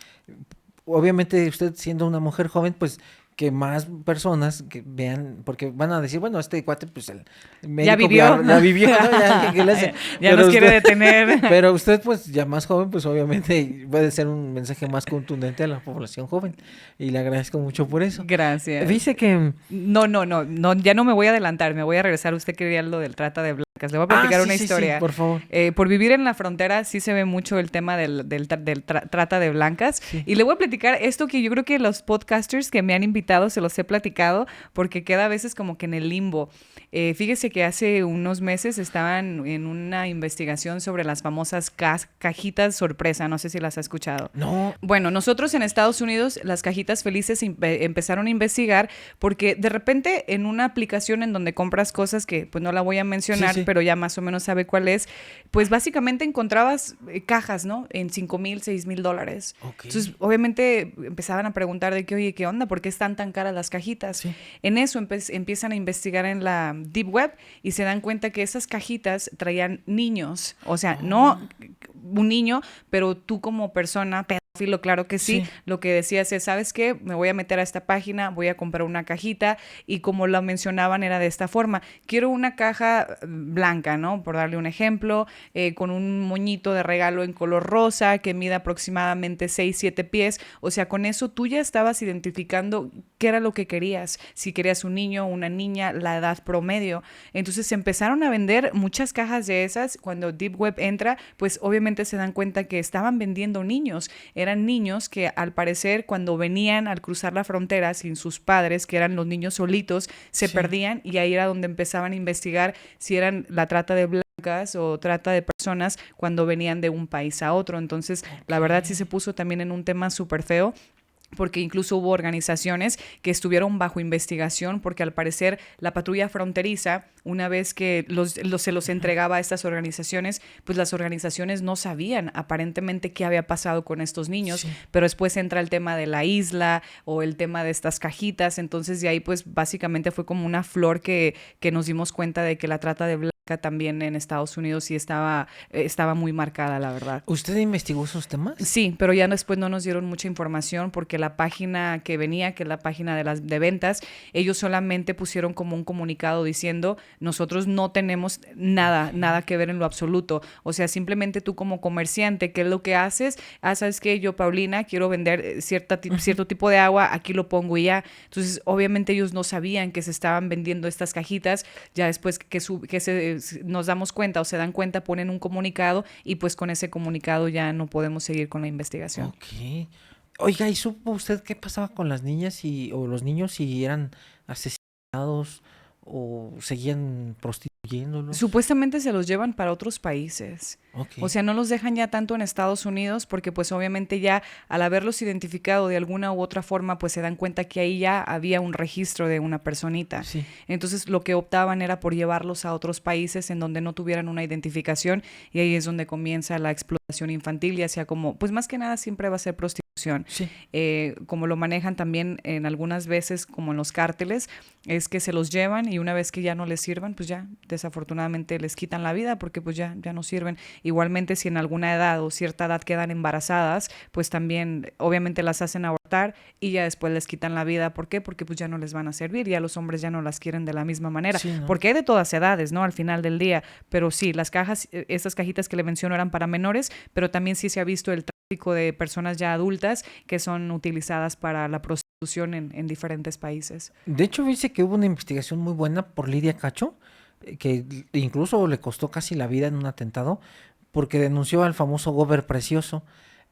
obviamente, usted siendo una mujer joven, pues que más personas que vean, porque van a decir, bueno, este cuate, pues el médico ya vivió, ¿no? Ya nos quiere detener. Pero usted, pues, ya más joven, pues obviamente puede ser un mensaje más contundente a la población joven. Y le agradezco mucho por eso. Gracias. Dice que... No, ya no me voy a adelantar, me voy a regresar. Usted quería lo del trata de Le voy a platicar una sí, historia. Sí, por favor. Por vivir en la frontera sí se ve mucho el tema trata de blancas. Sí. Y le voy a platicar esto que yo creo que los podcasters que me han invitado se los he platicado porque queda a veces como que en el limbo. Fíjese que hace unos meses estaban en una investigación sobre las famosas cajitas sorpresa. No sé si las ha escuchado. No. Bueno, nosotros en Estados Unidos las cajitas felices empezaron a investigar porque de repente en una aplicación en donde compras cosas que pues no la voy a mencionar, pero ya más o menos sabe cuál es, pues básicamente encontrabas cajas, ¿no? En $5,000, $6,000. Okay. Entonces, obviamente empezaban a preguntar de que, oye, ¿qué onda? ¿Por qué están tan caras las cajitas? Sí. En eso empiezan a investigar en la Deep Web y se dan cuenta que esas cajitas traían niños. O sea, no un niño, pero tú como persona, pedófilo, claro que sí, lo que decías es, ¿sabes qué? Me voy a meter a esta página, voy a comprar una cajita y como lo mencionaban era de esta forma, quiero una caja blanca, ¿no? Por darle un ejemplo, con un moñito de regalo en color rosa que mida aproximadamente 6, 7 pies, o sea, con eso tú ya estabas identificando qué era lo que querías, si querías un niño, una niña, la edad promedio. Entonces se empezaron a vender muchas cajas de esas. Cuando Deep Web entra, pues obviamente se dan cuenta que estaban vendiendo niños. Eran niños que al parecer cuando venían al cruzar la frontera sin sus padres, que eran los niños solitos, se perdían y ahí era donde empezaban a investigar si eran la trata de blancas o trata de personas cuando venían de un país a otro. Entonces, la verdad sí se puso también en un tema súper feo, porque incluso hubo organizaciones que estuvieron bajo investigación porque al parecer la patrulla fronteriza, una vez que se los entregaba a estas organizaciones, pues las organizaciones no sabían aparentemente qué había pasado con estos niños, pero después entra el tema de la isla o el tema de estas cajitas, entonces de ahí pues básicamente fue como una flor que nos dimos cuenta de que la trata de también en Estados Unidos sí estaba muy marcada, la verdad. ¿Usted investigó esos temas? Sí, pero ya después no nos dieron mucha información porque la página que venía, que es la página de ventas, ellos solamente pusieron como un comunicado diciendo, nosotros no tenemos nada que ver en lo absoluto. O sea, simplemente tú como comerciante, ¿qué es lo que haces? ¿Sabes qué? Yo, Paulina, quiero vender cierto tipo de agua, aquí lo pongo y ya. Entonces, obviamente ellos no sabían que se estaban vendiendo estas cajitas. Ya después nos damos cuenta o se dan cuenta, ponen un comunicado y pues con ese comunicado ya no podemos seguir con la investigación. Ok. Oiga, ¿y supo usted qué pasaba con las niñas o los niños si eran asesinados o seguían prostituyéndolos? Supuestamente se los llevan para otros países. Okay. O sea, no los dejan ya tanto en Estados Unidos porque pues obviamente ya al haberlos identificado de alguna u otra forma pues se dan cuenta que ahí ya había un registro de una personita. Sí. Entonces lo que optaban era por llevarlos a otros países en donde no tuvieran una identificación y ahí es donde comienza la explotación infantil, ya sea como, pues más que nada siempre va a ser prostitución. Sí. Como lo manejan también en algunas veces como en los cárteles, es que se los llevan y una vez que ya no les sirvan, pues ya desafortunadamente les quitan la vida porque pues ya no sirven. Igualmente, si en alguna edad o cierta edad quedan embarazadas, pues también obviamente las hacen abortar y ya después les quitan la vida. ¿Por qué? Porque pues ya no les van a servir, ya los hombres ya no las quieren de la misma manera. Sí, ¿no? Porque hay de todas edades, ¿no? Al final del día. Pero sí, las cajas, esas cajitas que le menciono eran para menores, pero también sí se ha visto el tráfico de personas ya adultas que son utilizadas para la prostitución en diferentes países. De hecho, dice que hubo una investigación muy buena por Lidia Cacho, que incluso le costó casi la vida en un atentado, porque denunció al famoso Gober Precioso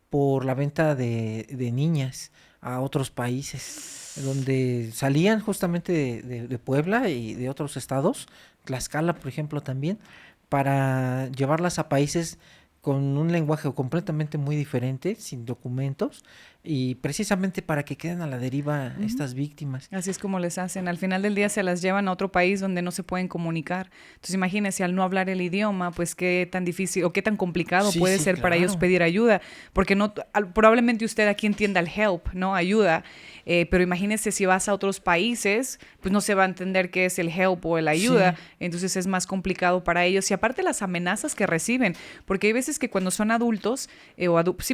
por la venta de niñas a otros países, donde salían justamente de Puebla y de otros estados, Tlaxcala, por ejemplo, también, para llevarlas a países con un lenguaje completamente muy diferente, sin documentos, y precisamente para que queden a la deriva estas víctimas. Así es como les hacen. Al final del día se las llevan a otro país donde no se pueden comunicar. Entonces imagínense, al no hablar el idioma, pues qué tan difícil o qué tan complicado puede ser para ellos pedir ayuda. Porque probablemente usted aquí entienda el help, ¿no? Ayuda. Pero imagínense si vas a otros países, pues no se va a entender qué es el help o el ayuda. Sí. Entonces es más complicado para ellos. Y aparte las amenazas que reciben. Porque hay veces que cuando son adultos,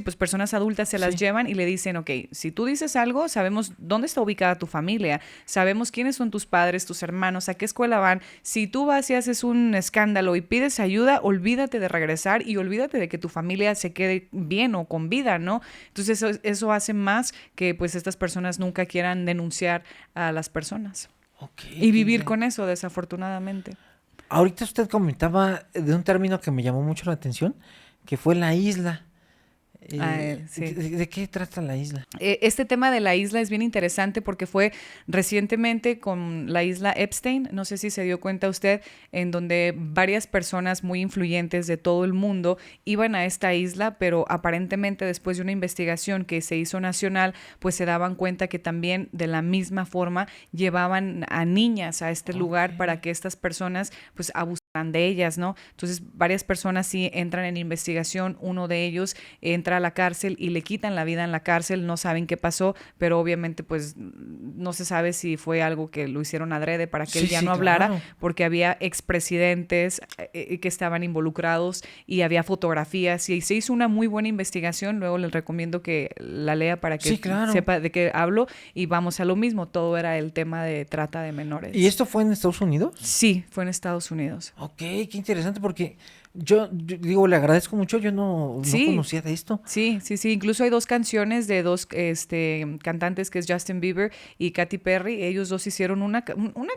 pues personas adultas se las llevan y le dicen, ok, si tú dices algo, sabemos dónde está ubicada tu familia, sabemos quiénes son tus padres, tus hermanos, a qué escuela van. Si tú vas y haces un escándalo y pides ayuda, olvídate de regresar y olvídate de que tu familia se quede bien o con vida, ¿no? Entonces eso hace más que pues estas personas nunca quieran denunciar a las personas. Okay, y vivir con eso, desafortunadamente. Ahorita usted comentaba de un término que me llamó mucho la atención, que fue la isla. Sí. ¿De qué trata la isla? Este tema de la isla es bien interesante porque fue recientemente con la isla Epstein, no sé si se dio cuenta usted, en donde varias personas muy influyentes de todo el mundo iban a esta isla, pero aparentemente después de una investigación que se hizo nacional, pues se daban cuenta que también de la misma forma llevaban a niñas a este lugar para que estas personas pues abusaran de ellas, ¿no? Entonces varias personas sí entran en investigación, uno de ellos entra a la cárcel y le quitan la vida en la cárcel, no saben qué pasó, pero obviamente pues no se sabe si fue algo que lo hicieron adrede para que él ya no hablara, claro. porque había expresidentes que estaban involucrados y había fotografías y se hizo una muy buena investigación, luego les recomiendo que la lea para que sepa de qué hablo y vamos a lo mismo, todo era el tema de trata de menores. ¿Y esto fue en Estados Unidos? Sí, fue en Estados Unidos. Ok, qué interesante porque yo digo, le agradezco mucho, yo no conocía de esto. Sí, incluso hay 2 canciones de 2 cantantes que es Justin Bieber y Katy Perry, ellos 2 hicieron una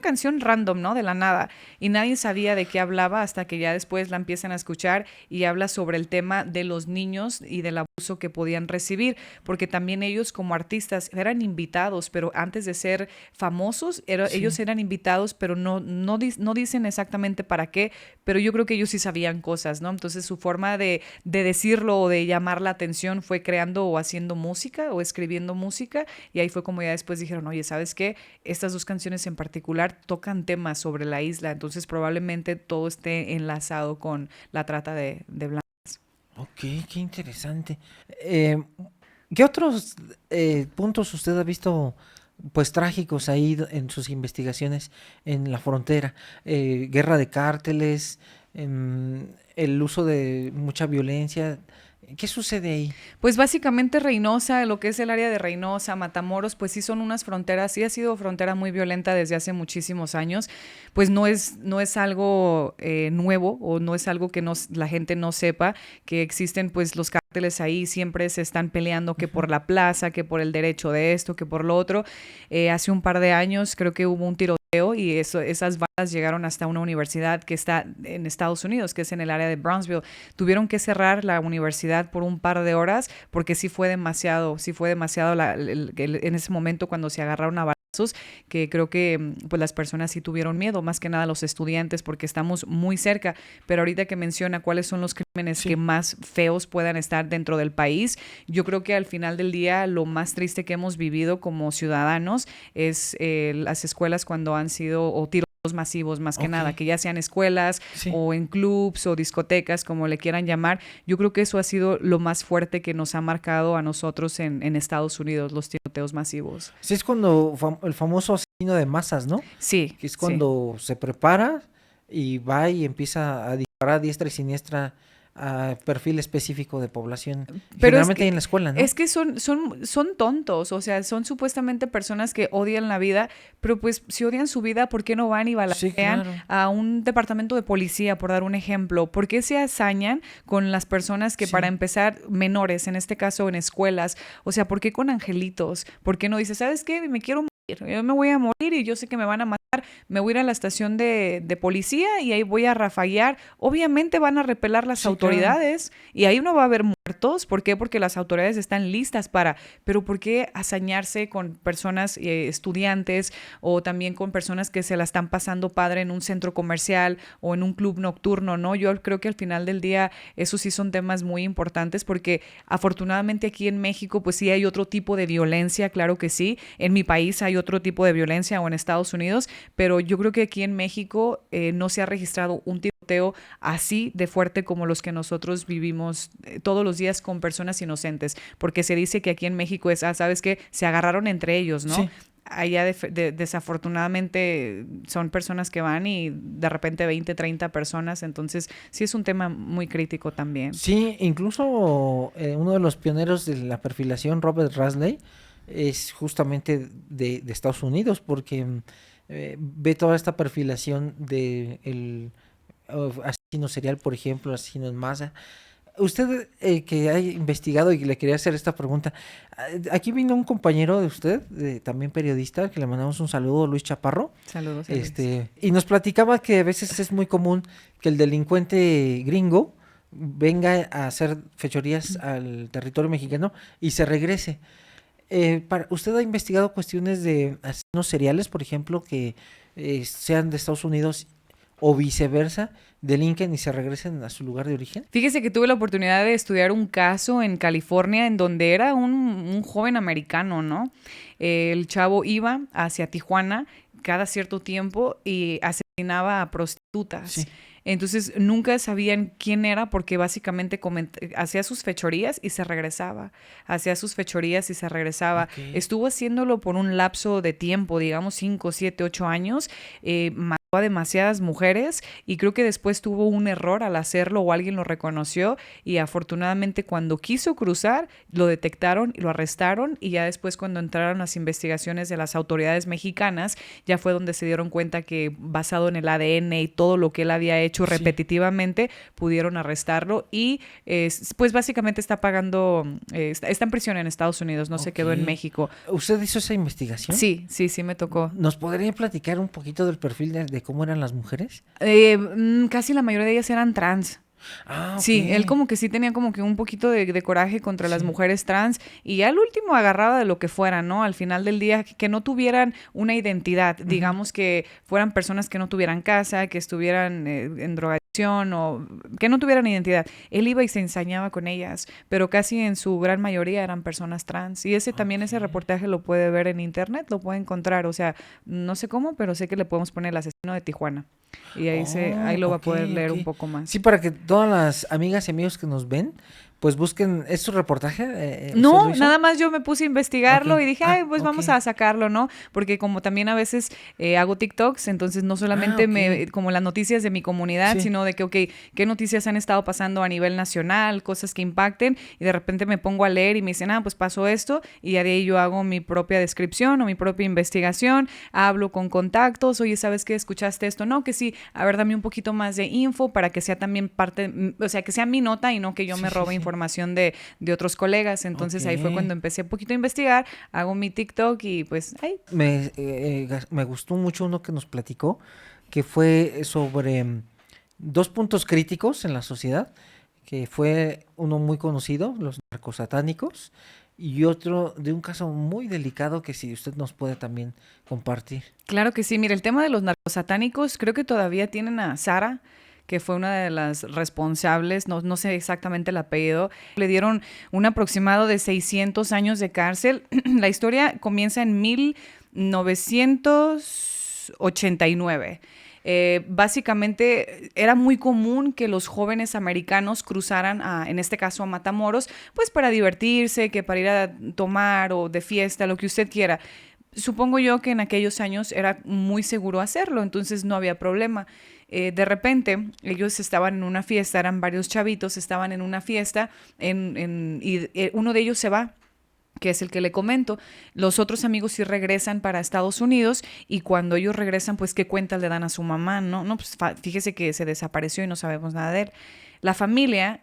canción random, ¿no? De la nada, y nadie sabía de qué hablaba hasta que ya después la empiezan a escuchar y habla sobre el tema de los niños y del abuso que podían recibir, porque también ellos como artistas eran invitados, pero antes de ser famosos, ellos eran invitados, pero no dicen exactamente para qué, pero yo creo que ellos sí sabían cosas, ¿no? Entonces su forma de decirlo o de llamar la atención fue creando o haciendo música o escribiendo música y ahí fue como ya después dijeron, oye, ¿sabes qué? Estas 2 canciones en particular tocan temas sobre la isla, entonces probablemente todo esté enlazado con la trata de blancas. Ok, qué interesante. ¿Qué otros puntos usted ha visto pues trágicos ahí en sus investigaciones en la frontera? Guerra de cárteles, el uso de mucha violencia. ¿Qué sucede ahí? Pues básicamente Reynosa, lo que es el área de Reynosa, Matamoros, pues sí son unas fronteras, sí ha sido frontera muy violenta desde hace muchísimos años, pues no es algo nuevo o no es algo que la gente no sepa, que existen pues los cárteles ahí, siempre se están peleando que por la plaza, que por el derecho de esto, que por lo otro. Hace un par de años creo que hubo un tiroteo y esas balas llegaron hasta una universidad que está en Estados Unidos, que es en el área de Brownsville. Tuvieron que cerrar la universidad por un par de horas porque sí fue demasiado en ese momento cuando se agarraron a balazos, que creo que pues las personas sí tuvieron miedo, más que nada los estudiantes, porque estamos muy cerca. Pero ahorita que menciona cuáles son los crímenes que más feos puedan estar dentro del país, yo creo que al final del día lo más triste que hemos vivido como ciudadanos es las escuelas cuando han sido o tiros masivos más que nada, que ya sean escuelas o en clubs o discotecas, como le quieran llamar. Yo creo que eso ha sido lo más fuerte que nos ha marcado a nosotros en Estados Unidos, los tiroteos masivos. Sí, es cuando el famoso asesino de masas, ¿no? Sí. Que es cuando se prepara y va y empieza a disparar a diestra y siniestra a perfil específico de población. Pero generalmente en la escuela, ¿no? Es que son tontos, o sea, son supuestamente personas que odian la vida, pero pues si odian su vida, ¿por qué no van y balacean a un departamento de policía, por dar un ejemplo? ¿Por qué se hazañan con las personas que para empezar, menores, en este caso en escuelas? O sea, ¿por qué con angelitos? ¿Por qué no dices, ¿sabes qué? Me quiero yo me voy a morir y yo sé que me van a matar, me voy a ir a la estación de policía y ahí voy a rafaguear. Obviamente van a repelar las autoridades y ahí no va a haber muertos. ¿Por qué? Porque las autoridades están listas para, pero ¿por qué hazañarse con personas, estudiantes o también con personas que se la están pasando padre en un centro comercial o en un club nocturno, ¿no? Yo creo que al final del día esos sí son temas muy importantes porque afortunadamente aquí en México pues sí hay otro tipo de violencia, claro que sí. En mi país hay otro tipo de violencia o en Estados Unidos, pero yo creo que aquí en México no se ha registrado un tiroteo así de fuerte como los que nosotros vivimos todos los días con personas inocentes, porque se dice que aquí en México es, ¿sabes qué? Se agarraron entre ellos, ¿no? Sí. Allá desafortunadamente son personas que van y de repente 20, 30 personas, entonces sí es un tema muy crítico también. Sí, incluso uno de los pioneros de la perfilación, Robert Rasley, es justamente de Estados Unidos, porque ve toda esta perfilación de el asesino serial, por ejemplo, asesino en masa, Usted que ha investigado y le quería hacer esta pregunta, aquí vino un compañero de usted, también periodista, que le mandamos un saludo, Luis Chaparro. Saludos, Luis. Y nos platicaba que a veces es muy común que el delincuente gringo venga a hacer fechorías al territorio mexicano y se regrese. ¿Usted ha investigado cuestiones de asesinos seriales, por ejemplo, que sean de Estados Unidos o viceversa, delinquen y se regresen a su lugar de origen? Fíjese que tuve la oportunidad de estudiar un caso en California en donde era un joven americano, ¿no? El chavo iba hacia Tijuana cada cierto tiempo y asesinaba a prostitutas. Sí. Entonces nunca sabían quién era porque básicamente hacía sus fechorías y se regresaba. Hacía sus fechorías y se regresaba. Okay. Estuvo haciéndolo por un lapso de tiempo, digamos 5, 7, 8 años. Mató a demasiadas mujeres y creo que después tuvo un error al hacerlo o alguien lo reconoció y afortunadamente cuando quiso cruzar lo detectaron y lo arrestaron y ya después cuando entraron las investigaciones de las autoridades mexicanas ya fue donde se dieron cuenta que basado en el ADN y todo lo que él había hecho repetitivamente, pudieron arrestarlo y pues básicamente está pagando, está en prisión en Estados Unidos, no se quedó en México. ¿Usted hizo esa investigación? Sí, me tocó. ¿Nos podría platicar un poquito del perfil de cómo eran las mujeres? Casi la mayoría de ellas eran trans. Ah, okay. Sí, él como que sí tenía como que un poquito de coraje contra las mujeres trans y ya al último agarraba de lo que fuera, ¿no? Al final del día que no tuvieran una identidad, digamos que fueran personas que no tuvieran casa, que estuvieran en drogadicción o que no tuvieran identidad. Él iba y se ensañaba con ellas, pero casi en su gran mayoría eran personas trans y también ese reportaje lo puede ver en internet, lo puede encontrar, o sea, no sé cómo, pero sé que le podemos poner El asesino de Tijuana. Y ahí lo va a poder leer un poco más. Sí, para que todas las amigas y amigos que nos ven, pues busquen, ¿es su reportaje? No, nada más yo me puse a investigarlo y dije, pues vamos a sacarlo, ¿no? Porque como también a veces hago TikToks, entonces no solamente como las noticias de mi comunidad, sino de que, qué noticias han estado pasando a nivel nacional, cosas que impacten, y de repente me pongo a leer y me dicen, pues pasó esto, y ya de ahí yo hago mi propia descripción o mi propia investigación, hablo con contactos, oye, ¿sabes qué? ¿Escuchaste esto? No, que sí, a ver, dame un poquito más de info para que sea también parte, o sea, que sea mi nota y no que yo me robe información de otros colegas. Entonces ahí fue cuando empecé un poquito a investigar, hago mi TikTok y pues ahí. Me gustó mucho uno que nos platicó, que fue sobre 2 puntos críticos en la sociedad, que fue uno muy conocido, los narcosatánicos, y otro de un caso muy delicado que si usted nos puede también compartir. Claro que sí, mira, el tema de los narcosatánicos, creo que todavía tienen a Sara, que fue una de las responsables, no sé exactamente el apellido, le dieron un aproximado de 600 años de cárcel. La historia comienza en 1989. Básicamente era muy común que los jóvenes americanos cruzaran en este caso a Matamoros, pues para divertirse, que para ir a tomar o de fiesta, lo que usted quiera. Supongo yo que en aquellos años era muy seguro hacerlo, entonces no había problema. De repente, ellos estaban en una fiesta, eran varios chavitos, estaban en una fiesta y uno de ellos se va, que es el que le comento. Los otros amigos sí regresan para Estados Unidos y cuando ellos regresan, pues, ¿qué cuentas le dan a su mamá? No, pues fíjese que se desapareció y no sabemos nada de él. La familia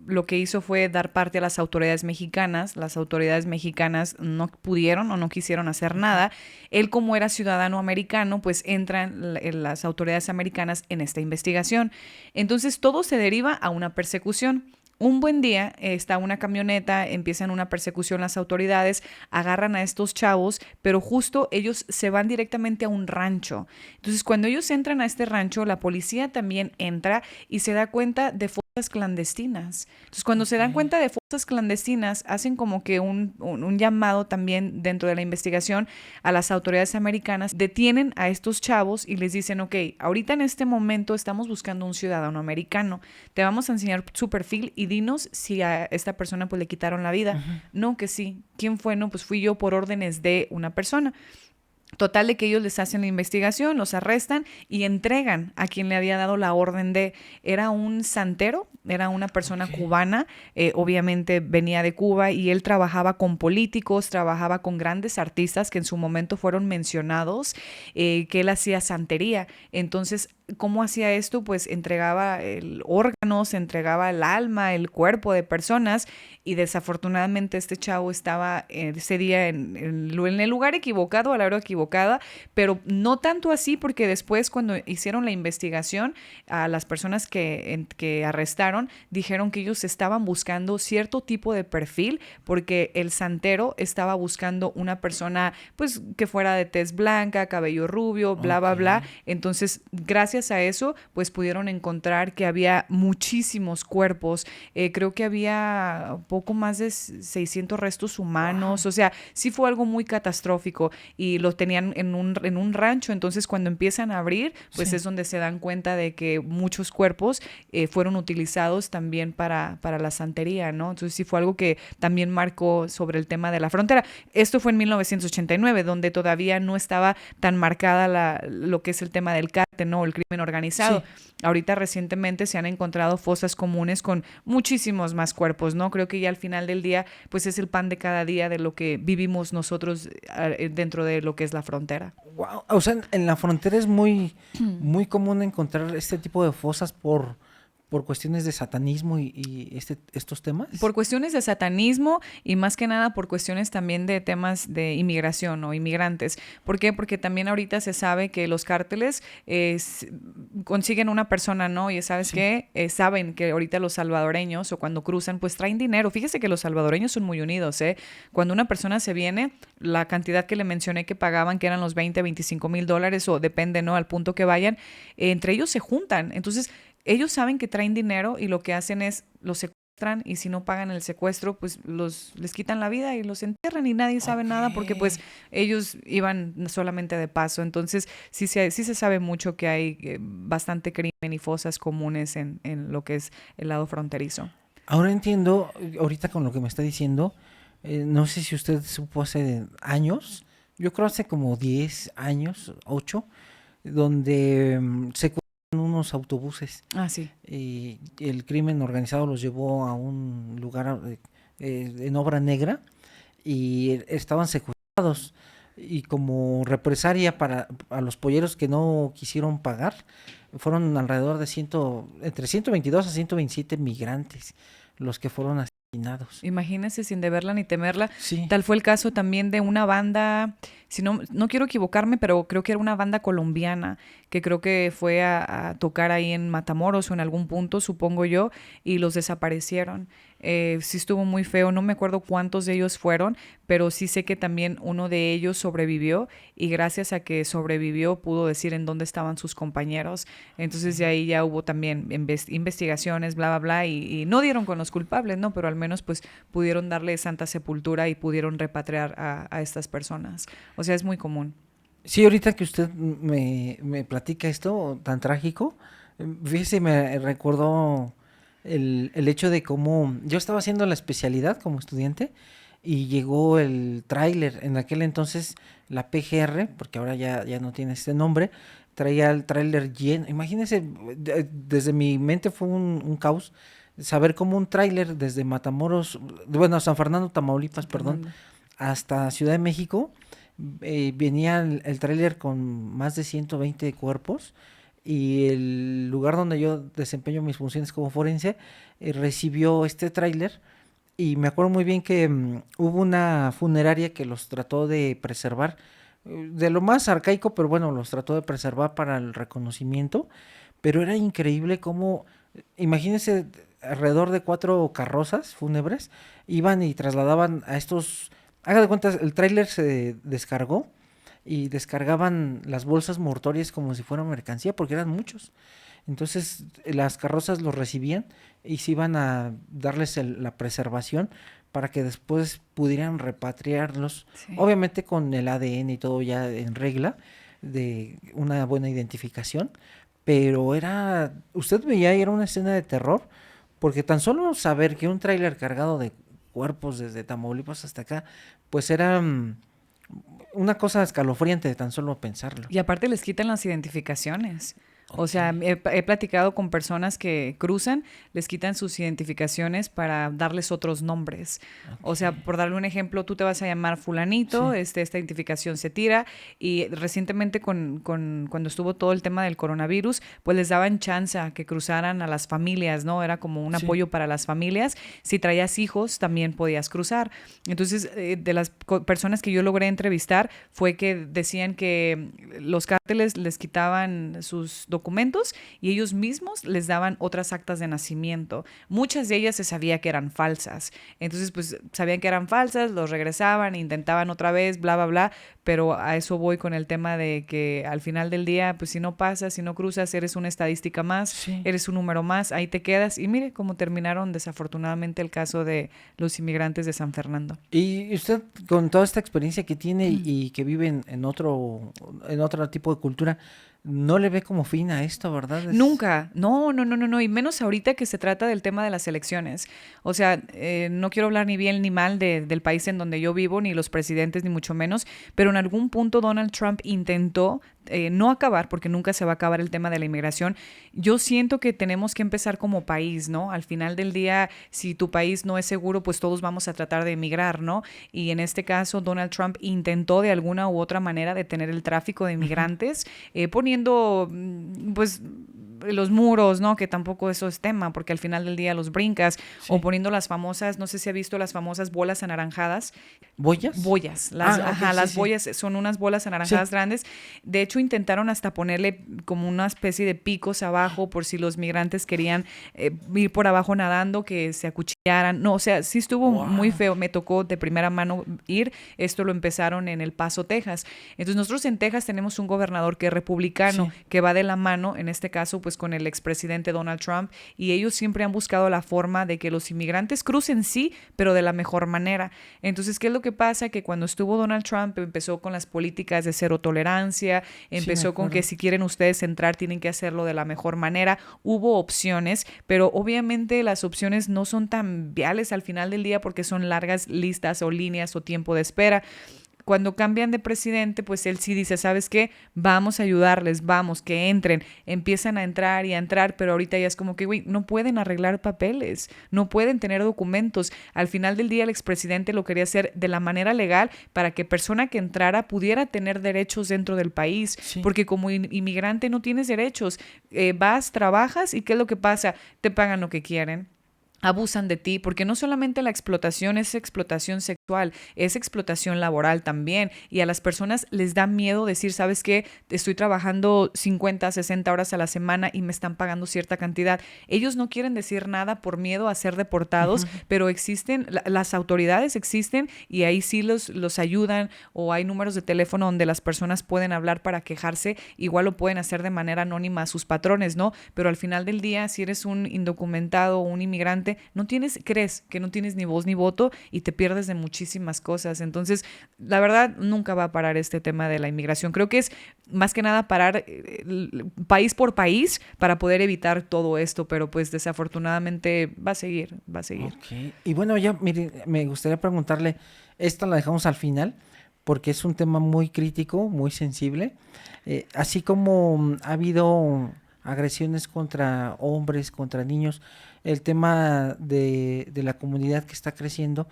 lo que hizo fue dar parte a las autoridades mexicanas. Las autoridades mexicanas no pudieron o no quisieron hacer nada. Él, como era ciudadano americano, pues entran las autoridades americanas en esta investigación. Entonces todo se deriva a una persecución. Un buen día está una camioneta, empiezan una persecución las autoridades, agarran a estos chavos, pero justo ellos se van directamente a un rancho. Entonces, cuando ellos entran a este rancho, la policía también entra y se da cuenta de fosas clandestinas. Entonces, cuando se dan cuenta de fosas clandestinas, hacen como que un llamado también dentro de la investigación a las autoridades americanas, detienen a estos chavos y les dicen, ok, ahorita en este momento estamos buscando un ciudadano americano, te vamos a enseñar su perfil y dinos si a esta persona pues le quitaron la vida. No, que sí. ¿Quién fue? No, pues fui yo por órdenes de una persona. Total de que ellos les hacen la investigación, los arrestan y entregan a quien le había dado la orden era un santero, era una persona cubana, obviamente venía de Cuba y él trabajaba con políticos, trabajaba con grandes artistas que en su momento fueron mencionados, que él hacía santería. Entonces ¿cómo hacía esto? Pues entregaba el órgano, se entregaba el alma, el cuerpo de personas y desafortunadamente este chavo estaba ese día en el lugar equivocado, a la hora equivocada, pero no tanto así porque después cuando hicieron la investigación a las personas que arrestaron dijeron que ellos estaban buscando cierto tipo de perfil porque el santero estaba buscando una persona pues que fuera de tez blanca, cabello rubio, bla, Ok. bla, bla. Entonces, gracias a eso, pues pudieron encontrar que había muchísimos cuerpos. Creo que había poco más de 600 restos humanos. Wow. O sea, sí fue algo muy catastrófico y lo tenían en un rancho. Entonces, cuando empiezan a abrir, pues Sí. es donde se dan cuenta de que muchos cuerpos fueron utilizados también para la santería, ¿no? Entonces, sí fue algo que también marcó sobre el tema de la frontera. Esto fue en 1989, donde todavía no estaba tan marcada lo que es el tema del cártel, ¿no? El crimen organizado. Sí. Ahorita recientemente se han encontrado fosas comunes con muchísimos más cuerpos, ¿no? Creo que ya al final del día, pues es el pan de cada día de lo que vivimos nosotros dentro de lo que es la frontera. Wow. O sea, en la frontera es muy común encontrar este tipo de fosas por cuestiones de satanismo y estos temas. Por cuestiones de satanismo y más que nada por cuestiones también de temas de inmigración o inmigrantes. ¿Por qué? Porque también ahorita se sabe que los cárteles consiguen una persona, ¿no? Y ¿sabes Sí. qué? Saben que ahorita los salvadoreños o cuando cruzan, pues traen dinero. Fíjese que los salvadoreños son muy unidos, ¿eh? Cuando una persona se viene, la cantidad que le mencioné que pagaban, que eran los 20, $25,000 o depende, ¿no? Al punto que vayan, entre ellos se juntan. Entonces, ellos saben que traen dinero y lo que hacen es los secuestran y si no pagan el secuestro, pues les quitan la vida y los entierran y nadie sabe Ok. nada porque pues ellos iban solamente de paso. Entonces sí se sabe mucho que hay bastante crimen y fosas comunes en lo que es el lado fronterizo. Ahora entiendo, ahorita con lo que me está diciendo, no sé si usted supo hace años, yo creo hace como 10 años, 8, donde secuestraron unos autobuses Ah, sí. y el crimen organizado los llevó a un lugar en obra negra y estaban secuestrados y como represalia para a los polleros que no quisieron pagar, fueron alrededor de entre 122 a 127 migrantes los que fueron asesinados. Imagínense sin deberla ni temerla. Sí. Tal fue el caso también de una banda, si no, no quiero equivocarme, pero creo que era una banda colombiana que creo que fue a tocar ahí en Matamoros o en algún punto, supongo yo, y los desaparecieron. Sí estuvo muy feo, no me acuerdo cuántos de ellos fueron, pero sí sé que también uno de ellos sobrevivió y gracias a que sobrevivió pudo decir en dónde estaban sus compañeros. Entonces de ahí ya hubo también investigaciones, bla, bla, bla, y no dieron con los culpables, ¿no? Pero al menos pues pudieron darle santa sepultura y pudieron repatriar a estas personas. O sea, es muy común. Sí, ahorita que usted me platica esto tan trágico, fíjese, me recordó el hecho de cómo yo estaba haciendo la especialidad como estudiante y llegó el tráiler. En aquel entonces la PGR, porque ahora ya no tiene este nombre, traía el tráiler lleno. Imagínense, desde mi mente fue un caos saber cómo un tráiler desde Matamoros, bueno, San Fernando, Tamaulipas, perdón, Fernando. hasta Ciudad de México. Venía el tráiler con más de 120 cuerpos y el lugar donde yo desempeño mis funciones como forense recibió este tráiler y me acuerdo muy bien que hubo una funeraria que los trató de preservar de lo más arcaico, pero bueno, los trató de preservar para el reconocimiento, pero era increíble cómo, imagínense, alrededor de 4 carrozas fúnebres iban y trasladaban a estos. Haga de cuentas, el tráiler se descargó y descargaban las bolsas mortuorias como si fueran mercancía, porque eran muchos. Entonces las carrozas los recibían y se iban a darles la preservación para que después pudieran repatriarlos, Sí. obviamente con el ADN y todo ya en regla, de una buena identificación, pero usted veía, era una escena de terror, porque tan solo saber que un tráiler cargado de cuerpos desde Tamaulipas hasta acá, pues era una cosa escalofriante de tan solo pensarlo. Y aparte les quitan las identificaciones. O sea, he platicado con personas que cruzan, les quitan sus identificaciones para darles otros nombres. O sea, por darle un ejemplo, tú te vas a llamar fulanito, Sí. esta identificación se tira y recientemente cuando estuvo todo el tema del coronavirus, pues les daban chance a que cruzaran a las familias, ¿no? Era como un Sí. apoyo para las familias. Si traías hijos, también podías cruzar. Entonces, de las personas que yo logré entrevistar fue que decían que los cárteles les quitaban sus documentos y ellos mismos les daban otras actas de nacimiento. Muchas de ellas se sabía que eran falsas. Entonces, pues sabían que eran falsas, los regresaban, intentaban otra vez, bla, bla, bla. Pero a eso voy con el tema de que al final del día, pues si no pasas, si no cruzas, eres una estadística más, Sí. eres un número más, ahí te quedas. Y mire cómo terminaron desafortunadamente el caso de los inmigrantes de San Fernando. Y usted, con toda esta experiencia que tiene y que vive en otro tipo de cultura, no le ve como fin a esto, ¿verdad? Nunca, no, no, no, no, no, y menos ahorita que se trata del tema de las elecciones. O sea, no quiero hablar ni bien ni mal del país en donde yo vivo, ni los presidentes, ni mucho menos, pero en algún punto Donald Trump intentó no acabar, porque nunca se va a acabar el tema de la inmigración. Yo siento que tenemos que empezar como país, ¿no? Al final del día, si tu país no es seguro, pues todos vamos a tratar de emigrar, ¿no? Y en este caso, Donald Trump intentó de alguna u otra manera detener el tráfico de inmigrantes, poniendo, pues, los muros, ¿no? Que tampoco eso es tema, porque al final del día los brincas, o poniendo las famosas, no sé si ha visto las famosas bolas anaranjadas. ¿Boyas? Boyas, las boyas son unas bolas anaranjadas grandes. De hecho, intentaron hasta ponerle como una especie de picos abajo por si los migrantes querían ir por abajo nadando, que se acuchillaran. No, o sea, sí estuvo muy feo. Me tocó de primera mano ir. Esto lo empezaron en El Paso, Texas. Entonces, nosotros en Texas tenemos un gobernador que es republicano, que va de la mano, en este caso, pues con el expresidente Donald Trump, y ellos siempre han buscado la forma de que los inmigrantes crucen, sí, pero de la mejor manera. Entonces, ¿qué es lo que pasa? Que cuando estuvo Donald Trump empezó con las políticas de cero tolerancia, empezó con que si quieren ustedes entrar tienen que hacerlo de la mejor manera. Hubo opciones, pero obviamente las opciones no son tan viables al final del día porque son largas listas o líneas o tiempo de espera. Cuando cambian de presidente, pues él sí dice, ¿sabes qué? Vamos a ayudarles, vamos, que entren. Empiezan a entrar, pero ahorita ya es como que, güey, no pueden arreglar papeles, no pueden tener documentos. Al final del día, el expresidente lo quería hacer de la manera legal para que persona que entrara pudiera tener derechos dentro del país, porque como inmigrante no tienes derechos. Vas, trabajas y ¿qué es lo que pasa? Te pagan lo que quieren. Abusan de ti, porque no solamente la explotación es explotación sexual, es explotación laboral también, y a las personas les da miedo decir, ¿sabes qué? Estoy trabajando 50, 60 horas a la semana y me están pagando cierta cantidad. Ellos no quieren decir nada por miedo a ser deportados, pero existen, las autoridades existen y ahí sí los ayudan, o hay números de teléfono donde las personas pueden hablar para quejarse, igual lo pueden hacer de manera anónima a sus patrones, ¿no? Pero al final del día, si eres un indocumentado o un inmigrante, crees que no tienes ni voz ni voto y te pierdes de muchísimas cosas. Entonces, la verdad, nunca va a parar este tema de la inmigración. Creo que es más que nada parar país por país para poder evitar todo esto, pero pues desafortunadamente va a seguir. Okay. Y bueno, ya mire, me gustaría preguntarle, esta la dejamos al final, porque es un tema muy crítico, muy sensible. Así como ha habido agresiones contra hombres, contra niños, el tema de la comunidad que está creciendo,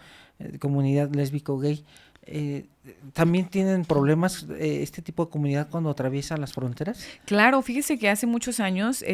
comunidad lésbico-gay, ¿también tienen problemas este tipo de comunidad cuando atraviesa las fronteras? Claro, fíjese que hace muchos años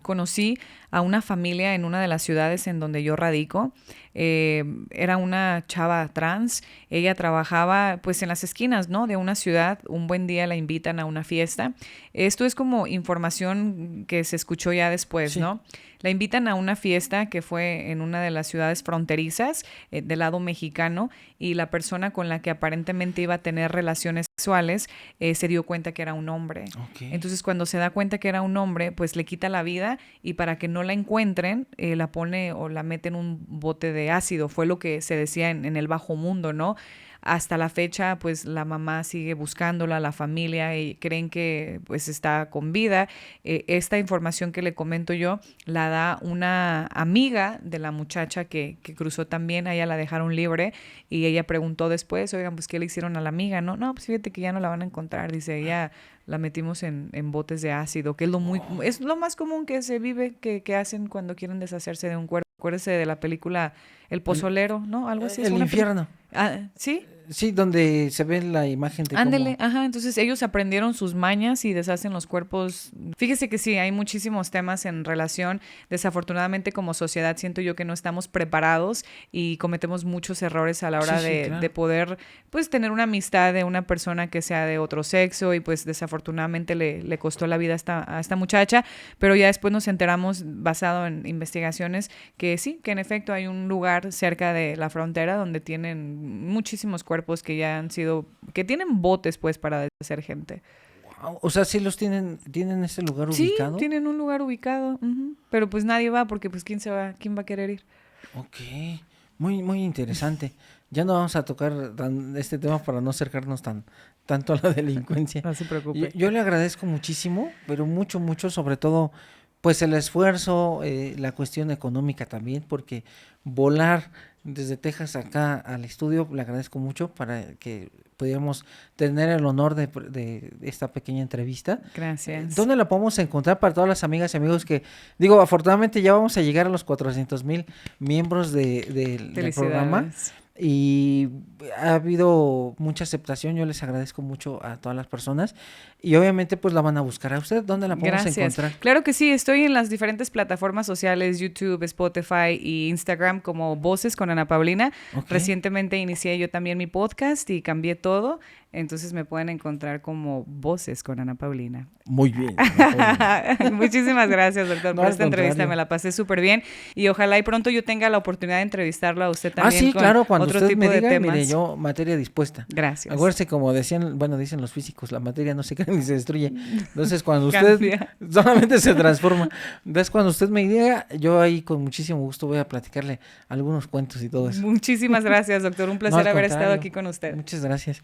conocí a una familia en una de las ciudades en donde yo radico. Era una chava trans. Ella trabajaba pues en las esquinas, ¿no? De una ciudad. Un buen día la invitan a una fiesta. Esto es como información que se escuchó ya después, ¿no? La invitan a una fiesta que fue en una de las ciudades fronterizas del lado mexicano, y la persona con la que aparentemente iba a tener relaciones sexuales se dio cuenta que era un hombre. Entonces, cuando se da cuenta que era un hombre, pues le quita la vida, y para que no la encuentren, la pone o la mete en un bote de ácido. Fue lo que se decía en el bajo mundo, ¿no? hasta la fecha pues la mamá sigue buscándola, la familia, y creen que pues está con vida. Esta información que le comento yo la da una amiga de la muchacha que cruzó también. A ella la dejaron libre y ella preguntó después, oigan, pues ¿qué le hicieron a la amiga? No, pues fíjate que ya no la van a encontrar, dice ella. La metimos en botes de ácido, que es lo más común que se vive, que hacen cuando quieren deshacerse de un cuerpo. Acuérdese de la película El Pozolero, ¿no? Algo así. El infierno. ¿Sí? Sí, donde se ve la imagen de Ándele, cómo... ajá, entonces ellos aprendieron sus mañas y deshacen los cuerpos. Fíjese que sí, hay muchísimos temas en relación. Desafortunadamente como sociedad siento yo que no estamos preparados y cometemos muchos errores a la hora de poder pues tener una amistad de una persona que sea de otro sexo, y pues desafortunadamente le costó la vida a esta muchacha, pero ya después nos enteramos, basado en investigaciones, que sí, que en efecto hay un lugar cerca de la frontera donde tienen muchísimos cuerpos que ya han sido, que tienen botes pues para deshacer gente. Wow. O sea, sí los tienen ese lugar ubicado. Sí, tienen un lugar ubicado, pero pues nadie va porque pues quién va a querer ir. Ok, muy, muy interesante. Ya no vamos a tocar este tema para no acercarnos tanto a la delincuencia. No se preocupe. Yo le agradezco muchísimo, pero mucho, mucho, sobre todo, pues el esfuerzo, la cuestión económica también, porque volar desde Texas acá al estudio, le agradezco mucho para que pudiéramos tener el honor de esta pequeña entrevista. Gracias. ¿Dónde la podemos encontrar para todas las amigas y amigos que, digo, afortunadamente ya vamos a llegar a los 400,000 miembros del programa? Y ha habido mucha aceptación, yo les agradezco mucho a todas las personas y obviamente pues la van a buscar a usted. ¿Dónde la podemos encontrar? Claro que sí, estoy en las diferentes plataformas sociales, YouTube, Spotify y Instagram como Voces con Ana Paulina. Okay. Recientemente inicié yo también mi podcast y cambié todo, entonces me pueden encontrar como Voces con Ana Paulina. Muy bien. Muchísimas gracias, doctor, por esta entrevista, me la pasé súper bien y ojalá y pronto yo tenga la oportunidad de entrevistarlo a usted también. Sí, claro, cuando otro usted tipo me diga, de temas. Mire, yo materia dispuesta. Gracias. Acuérdese, como dicen los físicos, la materia no se crea ni se destruye. Entonces, cuando usted solamente se transforma. Entonces, cuando usted me diga, yo ahí con muchísimo gusto voy a platicarle algunos cuentos y todo eso. Muchísimas gracias, doctor. Un placer haber estado aquí con usted. Muchas gracias.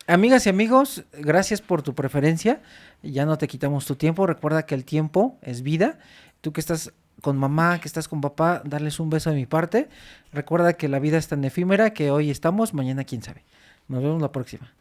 Amigas y amigos, gracias por tu preferencia. Ya no te quitamos tu tiempo. Recuerda que el tiempo es vida. Tú que estás con mamá, que estás con papá, darles un beso de mi parte. Recuerda que la vida es tan efímera que hoy estamos, mañana quién sabe. Nos vemos la próxima.